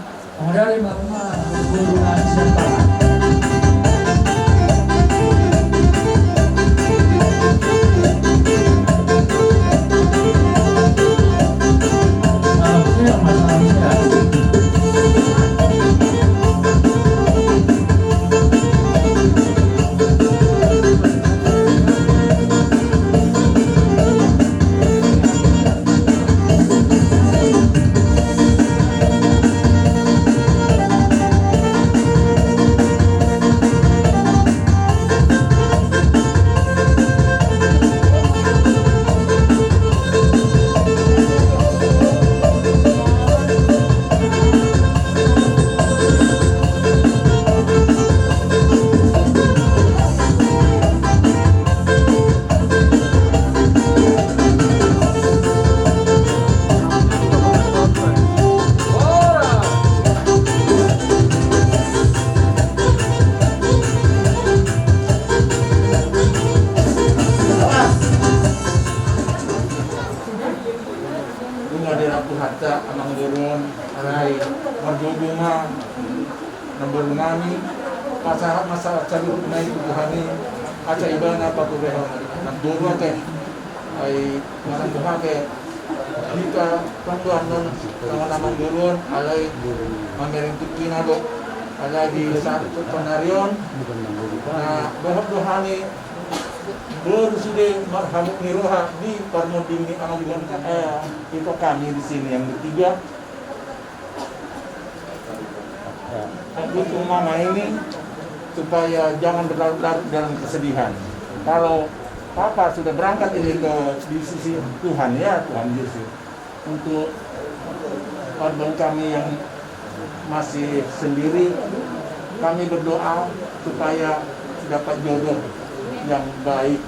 dari mama guru siapa. di satu penarion dohani baru sudah marhamuk niroha di parmoding ni anggulan itu kami di sini yang ketiga. Untuk mama ini supaya jangan berlarut-larut dalam kesedihan. Kalau Papa sudah berangkat ini ke di sisi Tuhan, ya Tuhan Yesus, untuk korban kami yang masih sendiri, kami berdoa supaya dapat jodoh yang baik.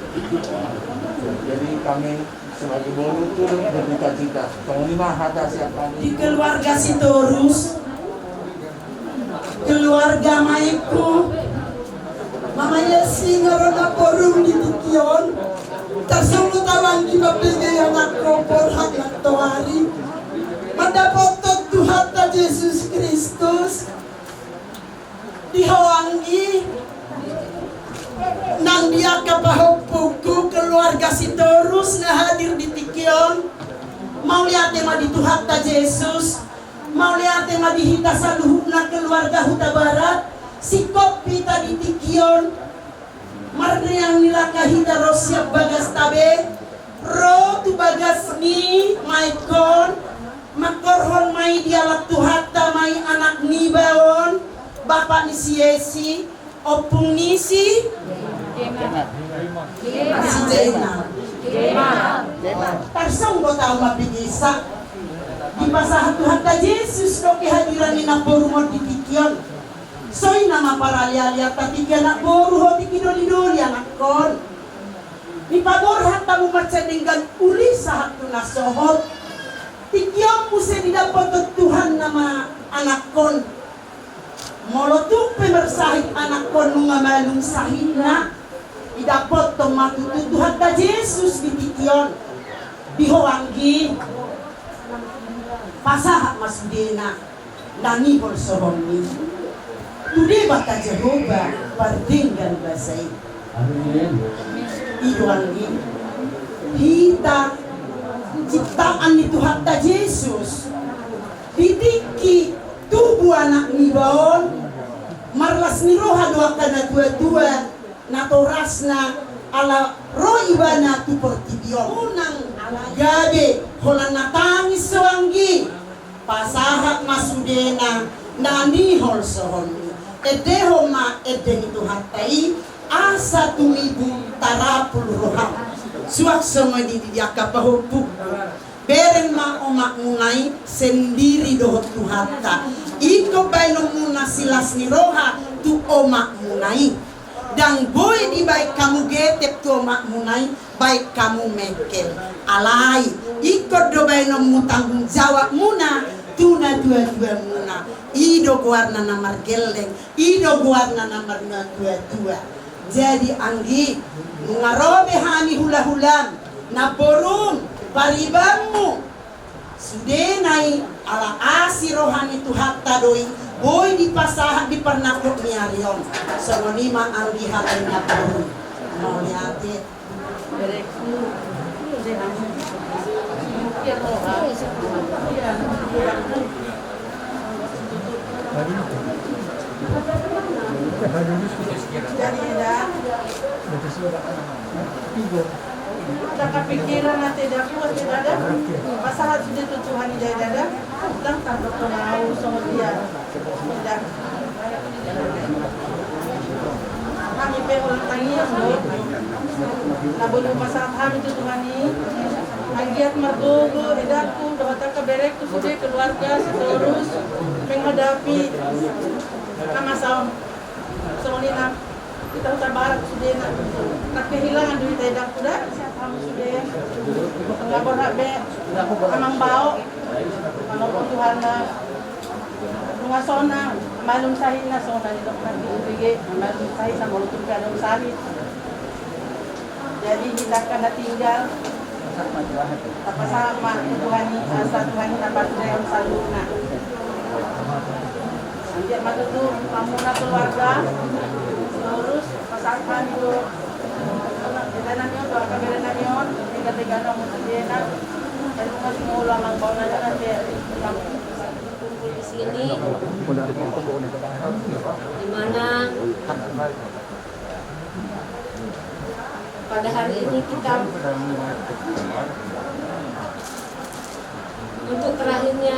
Jadi kami sebagai boru turut berduka cita. Penglima hata siapa di keluarga Sitorus, keluarga Maiku, mamanya Singarona Porum di Tikion, tersungguh tawang di babenya yang nakropor hak naktoari, mendapat Tuhan Yesus Kristus dihawangi nang dia kapahopuku keluarga Sitorus na hadir di Tikion, mau lihat tema di Tuhan Yesus, mau lihat tema di hita saluhut na keluarga Huta Barat, si kopi tadi Tikion, marne yang nilaka hita rosiap bagas tabe, ro tu bagas ni maikon, makorhon mai dialak Tuhata mai anak ni bawon, bapak ni si Yesi, opung ni si Jena. Tarsong ko tao mapigisa. Di pasahat Tuhata Yesus no kehadiran ni naporu mo di Tikion. Soy nama para liya-liya tatikya na boru ho tikidoli-doli anak kon. Ni pabor hatta mo matsadinggan uli sa hatu na sohot. Tikion mo sa didapat Tuhan nama anak kon. Molotung pemersahit anak kon mga malung sahit na. Idapot tong matututuhan ka Jesus di Tikion. Bihoanggi. Pasahat masudena. Nanibol sohoni. Today baka Jehovah pardinggan basay. Amin. Iduanggi. Hita ciptaan ni Tuhan ta Jesus. Ditiki tubuh anak ni baon. Marlas ni roha dua kana dua-dua. Natoras na ala roh ibana tu pertibion. Unang gabe holan natangis sewanggi. Pasahat masudena nanihol sohoni. Edeho ma edeng Tuhan tai asa tumibu tarapul roham. Suak semua di dia kapahupuk. Bereng ma omak munai sendiri dohot Tuhan ta. Iko baino muna silas ni roha tu omak munai. Dan boy di baik kamu getep tu omak munai, baik kamu mekel. Alai, iko do baino mu tanggung jawab muna. Tuna dua-dua muna. Ido guarna namar geleng, ido guarna namar dua-dua. jadi anggi mengarobe hani hula-hulam naporun paribanmu sudenai ala asi rohani Tuhan tadoi boy di pasahan di pernakuk niarion songonima anggi halai naporun mau lihatin bereku jadi ada kepikiran nanti tidak kuat tidak ada masalah sudah Tuhan tidak ada dan tanpa tahu sama dia tidak kami pengen tanya nah belum masalah kami itu Tuhan ini agiat margogo edakku doa keberekku sudah keluarga terus menghadapi masalah semuanya kita sabar sudah nak kehilangan duit tidak sudah kamu sudah nggak berhabe amang bau kalau Tuhan rumah sona malum sahih na sona ni dokter bigi malum sahih sama lu tuh ada sahih jadi kita akan tinggal apa sama Tuhan ini asa Tuhan ini dapat yang saluna nanti matu tuh kamu nak keluarga terus pasangan itu kita namion doa kamera namion tiga kamu sendiri dan masih mau ulang bau aja nanti kumpul di sini di mana pada hari ini kita untuk terakhirnya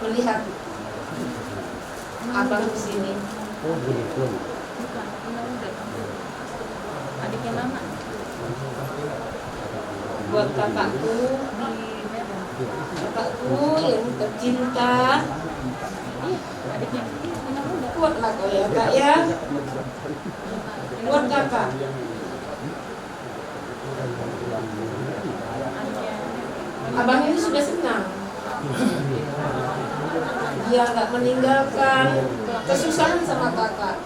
melihat abang di sini. Adiknya mama. Buat kakakku yang tercinta. Kuatlah kau ya kak ya. Buat kakak. Abang ini sudah senang. Dia nggak meninggalkan kesusahan sama kakak.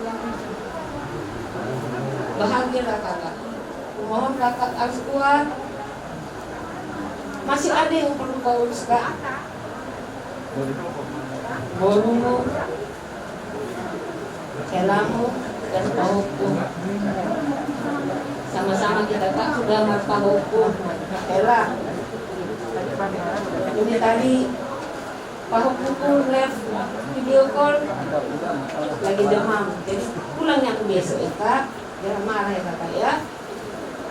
Bahagialah kakak. Mohon kakak harus kuat. Masih ada yang perlu kau urus kak. Borumu, kelamu, dan pahuku. Sama-sama kita kak sudah marpahuku. Kela. Ini tadi pahuku live video call lagi demam. Jadi pulangnya aku besok ya kak. Jangan marah ya kakak ya.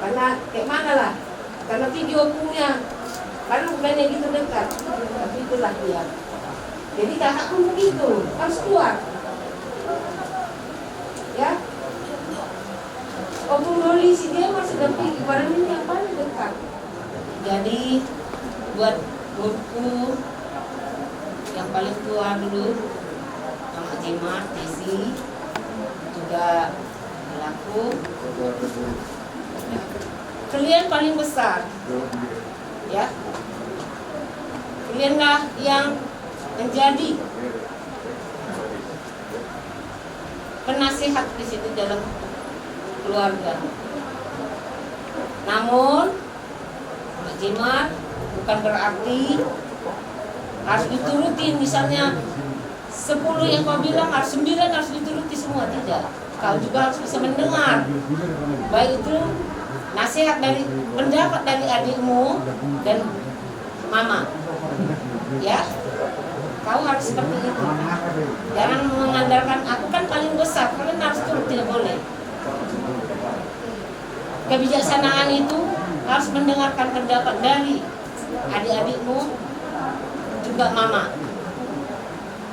Karena kayak mana lah. Karena video punya. Karena bukannya gitu dekat. Tapi itulah dia. Jadi kakak pun begitu. Harus kuat. Ya. Oh Bu Loli si dia masih dapat barang ini yang paling dekat. Jadi buat burku yang paling tua dulu Mama Jimat, Desi juga laku kalian paling besar ya, kalianlah yang menjadi penasihat di situ dalam keluarga. Namun Mama Jimat bukan berarti harus diturutin, misalnya 10 yang kau bilang harus 9 harus dituruti semua, tidak. Kau juga harus bisa mendengar, baik itu nasihat dari pendapat dari adikmu dan mama, ya. Kau harus seperti itu. Jangan mengandalkan aku kan paling besar, kalian harus turut, tidak boleh. Kebijaksanaan itu harus mendengarkan pendapat dari adik-adikmu, juga mama,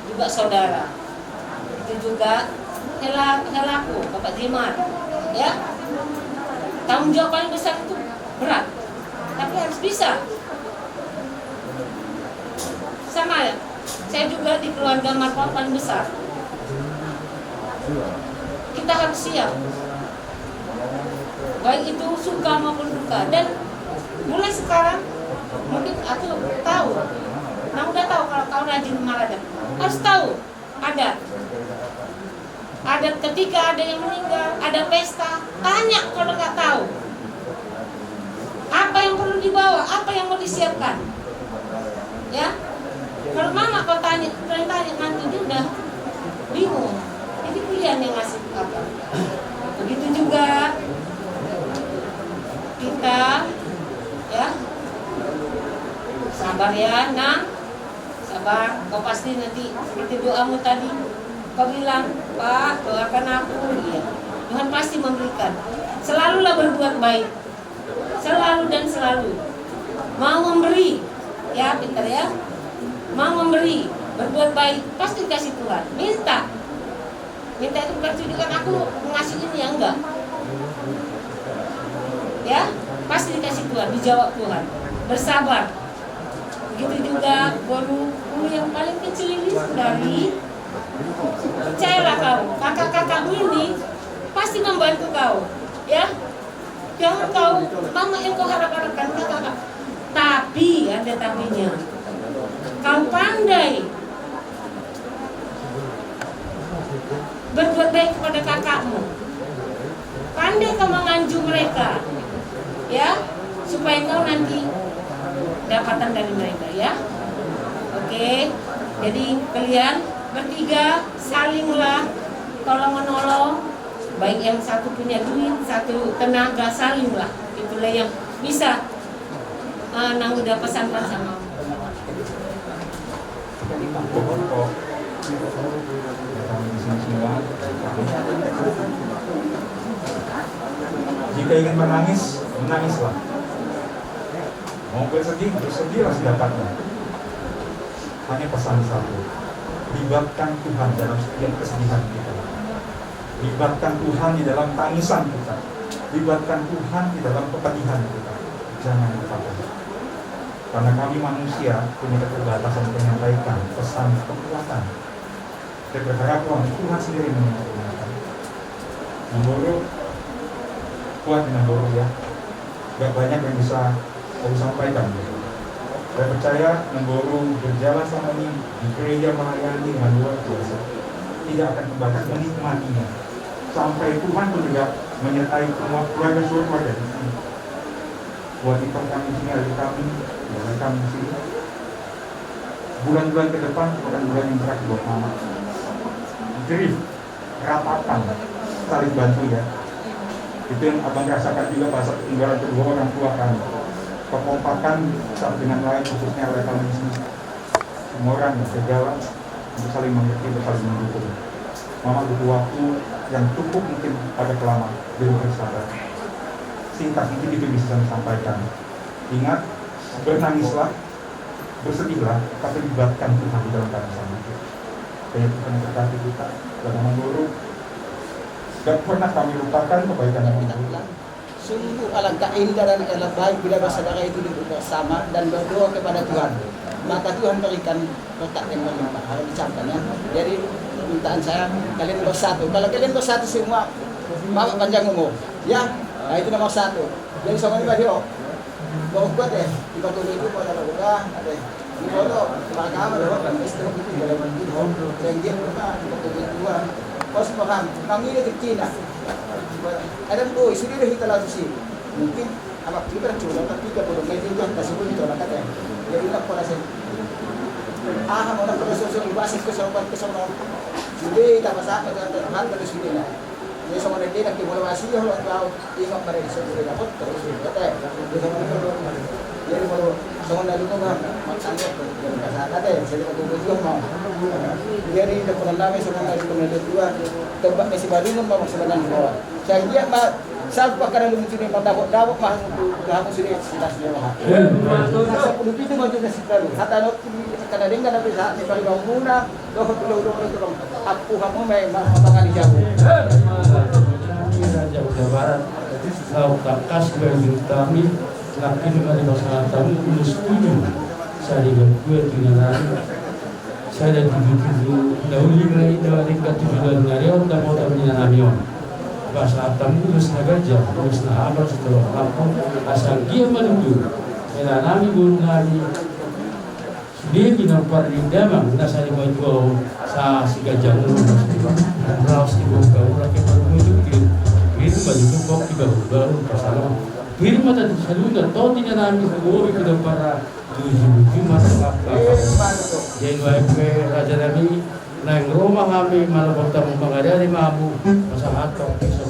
juga saudara. Itu juga helaku, Bapak Jimat, ya. Tanggung jawab paling besar itu berat, tapi harus bisa. Sama ya, saya juga di keluarga Marpa paling besar. Kita harus siap, baik itu suka maupun duka. Dan mulai sekarang mungkin aku tahu, nah udah tahu kalau kau rajin marah, harus tahu ada Ada ketika ada yang meninggal, ada pesta, tanya kalau nggak tahu. Apa yang perlu dibawa, apa yang mau disiapkan. Ya, kalau mama kau tanya nanti dia udah bingung. Jadi kalian yang ngasih apa. Begitu juga kita, ya, sabar ya, Nang, sabar. Kau pasti nanti seperti doamu tadi, kau bilang, Pak, doakan aku. Iya, Tuhan pasti memberikan. Selalulah berbuat baik, selalu dan selalu. Mau memberi, ya, pintar ya. Mau memberi, berbuat baik, pasti kasih Tuhan. Minta itu bukan tunjukkan aku ngasih ini, ya, enggak. Ya, pasti dikasih Tuhan, dijawab Tuhan. Bersabar. Begitu juga guru yang paling kecil ini dari, percayalah kau, kakak-kakakmu ini pasti membantu kau, ya. Jangan kau mama yang kau harap-harapkan kakak. Tapi ada tapinya. Kau pandai berbuat baik kepada kakakmu. Pandai kau menganjur mereka, ya, supaya kau nanti dapatan dari mereka, ya. Oke, jadi kalian bertiga salinglah tolong menolong, baik yang satu punya duit, satu tenaga, salinglah. Itulah yang bisa Nang udah pesankan sama jika ingin menangis, menangislah. Mau bersedih, bersedihlah sedapatnya. Hanya pesan satu, libatkan Tuhan dalam setiap kesedihan kita. Libatkan Tuhan di dalam tangisan kita. Libatkan Tuhan di dalam kepedihan kita. Jangan lupakan. Karena kami manusia punya keterbatasan menyampaikan pesan kekuatan. Kita berharap Tuhan sendiri menyampaikan. Mengguru, kuat dengan guru, ya. Gak banyak yang bisa aku sampaikan. Saya percaya Mengguru berjalan sama ini di gereja melayani dengan luar biasa. Tidak akan terbatas menikmatinya. Sampai Tuhan pun juga menyertai semua keluarga di sini. Buat kita kami di sini, ada kami di sini. Bulan-bulan ke depan bukan bulan yang berat buat mama. Jerih, ratapan, saling bantu, ya. Itu yang abang rasakan juga pada saat tinggalan kedua orang tua kami. Kekompakan satu dengan lain, khususnya oleh kami di sini. Semua orang berjalan untuk saling mengerti, untuk saling mendukung. Mama butuh waktu yang cukup mungkin pada kelamaan, belum bersabar. Singkat mungkin itu bisa saya sampaikan. Ingat, bernangislah, bersedihlah, tapi libatkan Tuhan di dalam tangisan itu. Supaya Tuhan berkati kita dalam Mengguru. Dan pernah kami lupakan kebaikan yang kita ulang. Sungguh alangkah indah dan alangkah baik bila saudara itu duduk bersama dan berdoa kepada Tuhan. Maka Tuhan berikan berkat yang berlimpah. Harus dicampkan, ya. Jadi permintaan saya, kalian bersatu. Kalau kalian bersatu semua, mama panjang umur, ya. Nah, itu nomor satu. Jadi sama ini Badio, bawa kuat, ya. Di batu itu pada udah ada. Di bodoh, kebakaran ada kan istri itu dalam hidup. Yang dia pernah di batu itu. Kau paham, kami ini ke Cina. Ada tuh, sudah kita lalu sih. Mungkin apa kita curang tapi kita belum kayak juga kasih pun itu nak ada. Jadi nak pada saya. Mau nak pada sosial basis kesopan. Sudah tak masak ada hal pada sudah lah. Jadi sama nanti nak dimulasi kalau tahu ingat pada sudah dapat terus kata. Jadi kalau sama lalu tu maksudnya ada saya tak tahu mau. Jadi dah pernah lama sama kali pernah dua tempat masih baru memang sebenarnya bawah. Saya dia saat pakar lu mencuri dapat mah kamu sudah sudah lewat. Saya perlu itu maju ke situ. Kata lo kada dengan apa saat ni kali bangunan doh turun aku kamu memang makan jauh. Raja Jawa Barat kau kakas bagi kami lakin dari masyarakat itu setuju saya juga dengan saya tujuh dahulu mulai dari ketujuan ngarion dan mau terminal namion bahasa tamu terus nagaja terus nahabar setelah aku asal dia menuju menanami bunari Dia pinaparindaman nasa lima ko sa sigajang ulo dan raus di bawah ulah ke baru muncul firma di bawah tiga baru pasal firma tadi saluna to tidak nami segoro kita para tujuh masa apa yang WP Raja Nabi nang Roma kami malah bertemu mengadari mabu masa hatong besok.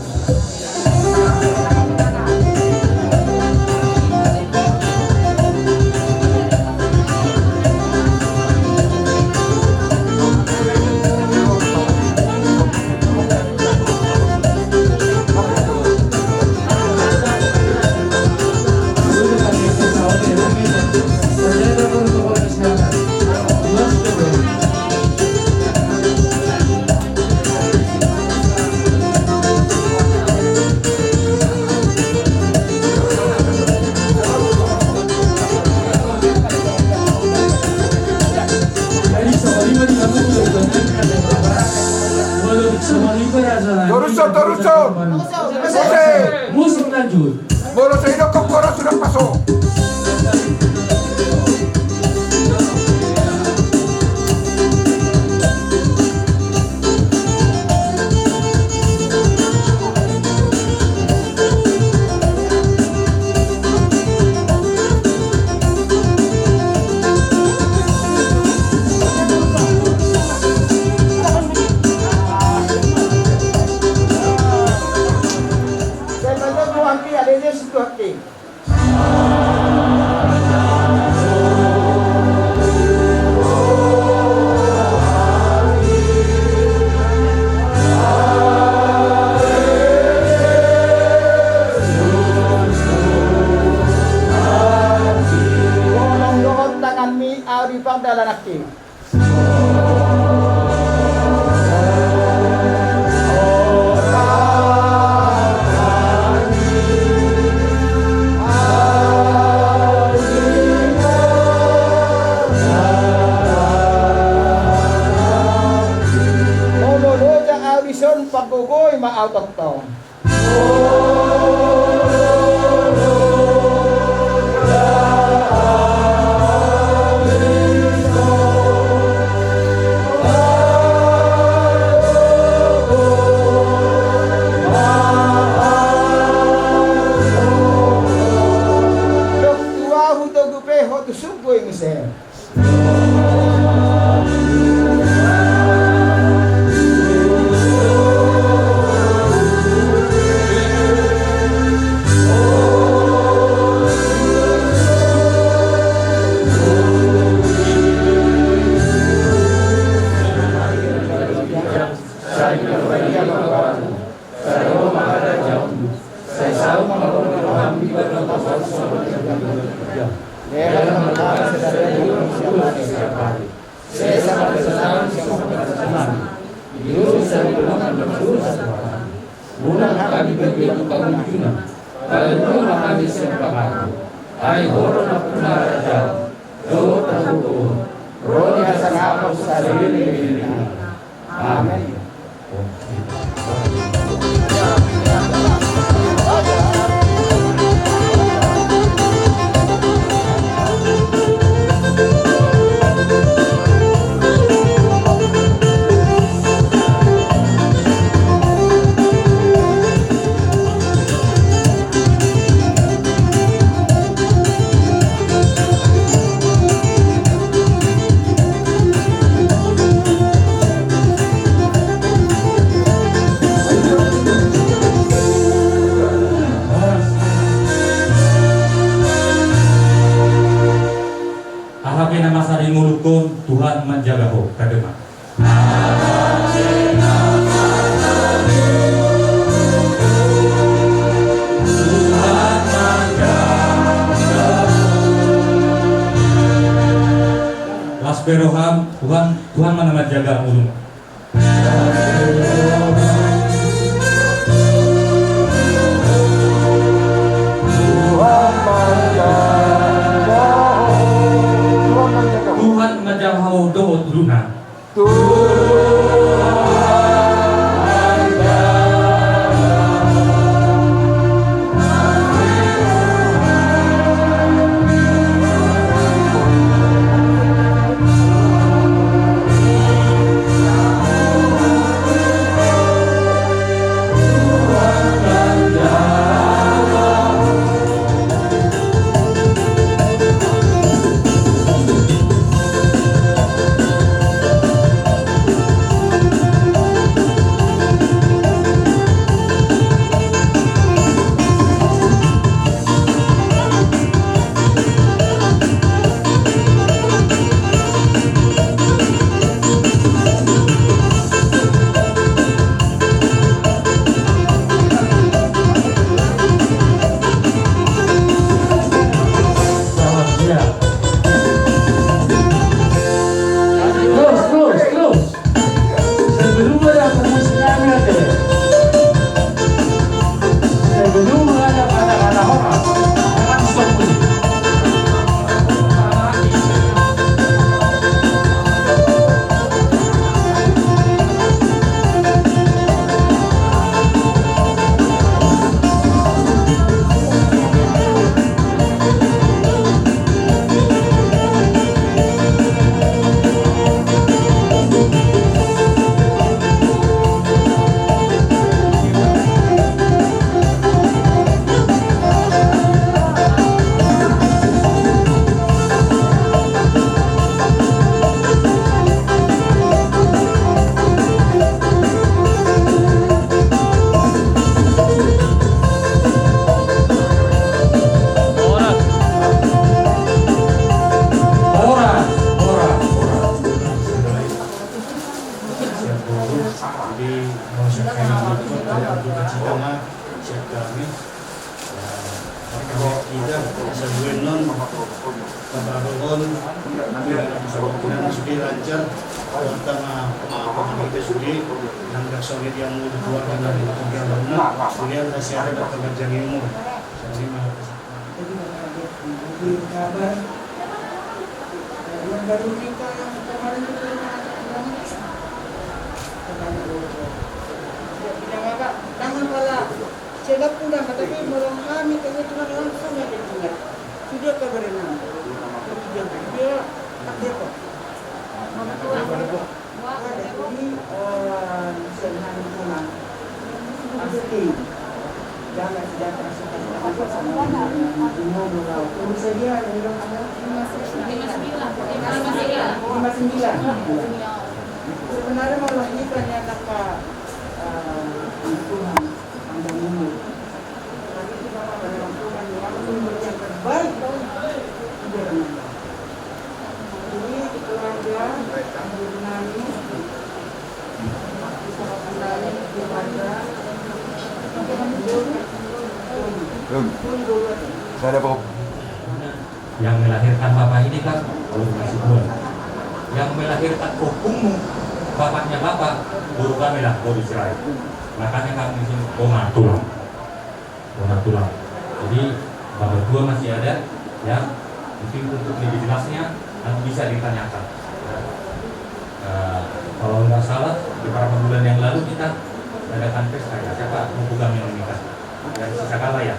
Toruso. Musik lanjut. Bolos Edo Kokoro sudah masuk. Pagkukoy maautong-tong. Dok tua huto gupe hotu sugoy misel. Amin. Tuhan menjaga ho kadema. Lasperoham Tuhan mana menjaga ulung. Tuhan menjaga doa luna. kita bisa non kabaron kita sudah lancar tentang kita sudah yang solid yang dikeluarkan dari kegiatan kemudian masih ada pekerjaan ilmu kabar yang baru kita yang kemarin itu bilang apa jangan pala sebab pulang tapi belum kami kami cuma langsung aja dengar sudah kabarin dia tak depo ada ini senang pulang asli jangan tidak terasukan apa sama mau berlalu terus saja ada bilang ada 59 sebenarnya malah ini ternyata Pak Tuhan Anda ini tapi itu Bapak pada Tuhan yang terbaik ini keluarga Jurnani bisa kembali keluarga Saya ada Bob. Yang melahirkan bapak ini kan masih buat. Yang melahirkan hukummu bapaknya bapak guru kami lah guru Israel. Makanya kami di sini koma tulang. Jadi bapak dua masih ada yang mungkin untuk lebih jelasnya nanti bisa ditanyakan. Kalau nggak salah di beberapa bulan yang lalu kita adakan pesta ya siapa buku kami yang menikah dari Sisakala ya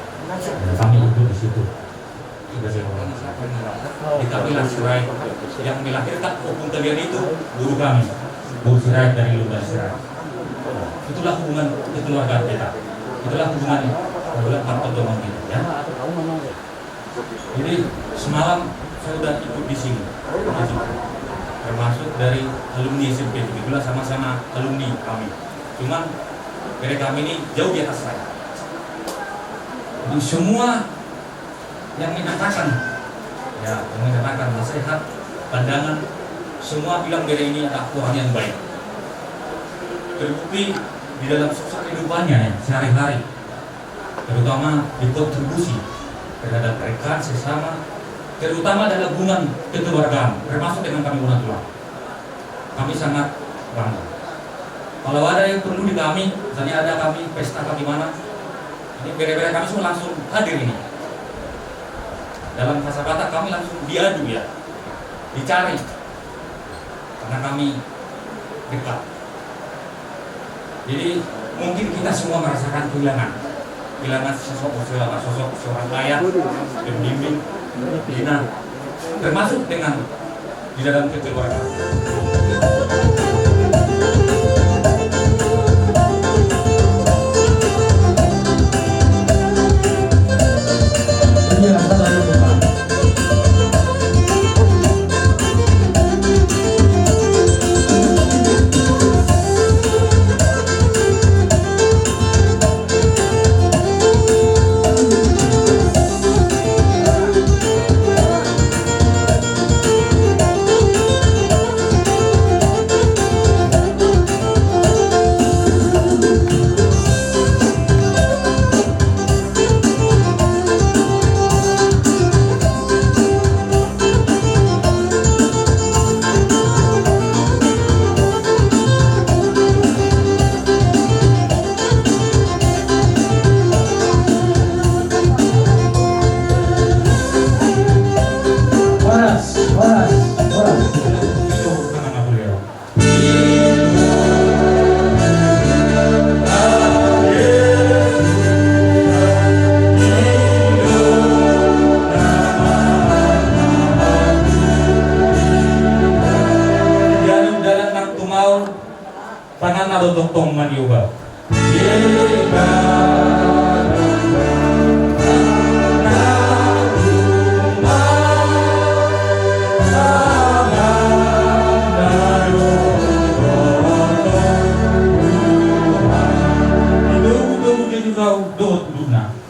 kami itu di situ kita bilang Sirai yang melahirkan hukum kalian itu guru kami guru Sirai dari Lumba Sirai itulah hubungan kekeluargaan kita itulah hubungan pertemuan kita ya jadi semalam saya sudah ikut di sini termasuk dari alumni SMP itulah sama-sama alumni kami cuman mereka kami ini jauh di atas saya. Jadi semua yang menyatakan, nasihat, pandangan, semua bilang mereka ini adalah orang yang baik. Terbukti di dalam sosok kehidupannya sehari-hari, terutama di kontribusi terhadap rekan sesama, terutama dalam hubungan kekeluargaan, termasuk dengan kami orang tua. Kami sangat bangga. Kalau ada yang perlu di kami, misalnya ada kami pesta atau gimana, ini bere-bere kami semua langsung hadir ini. Dalam kata-kata kami langsung diadu ya, dicari, karena kami dekat. Jadi mungkin kita semua merasakan kehilangan sosok seorang ayah, pembimbing, pembina, termasuk dengan di dalam kekeluargaan. Tong Maniuba. Itu juga dot luna.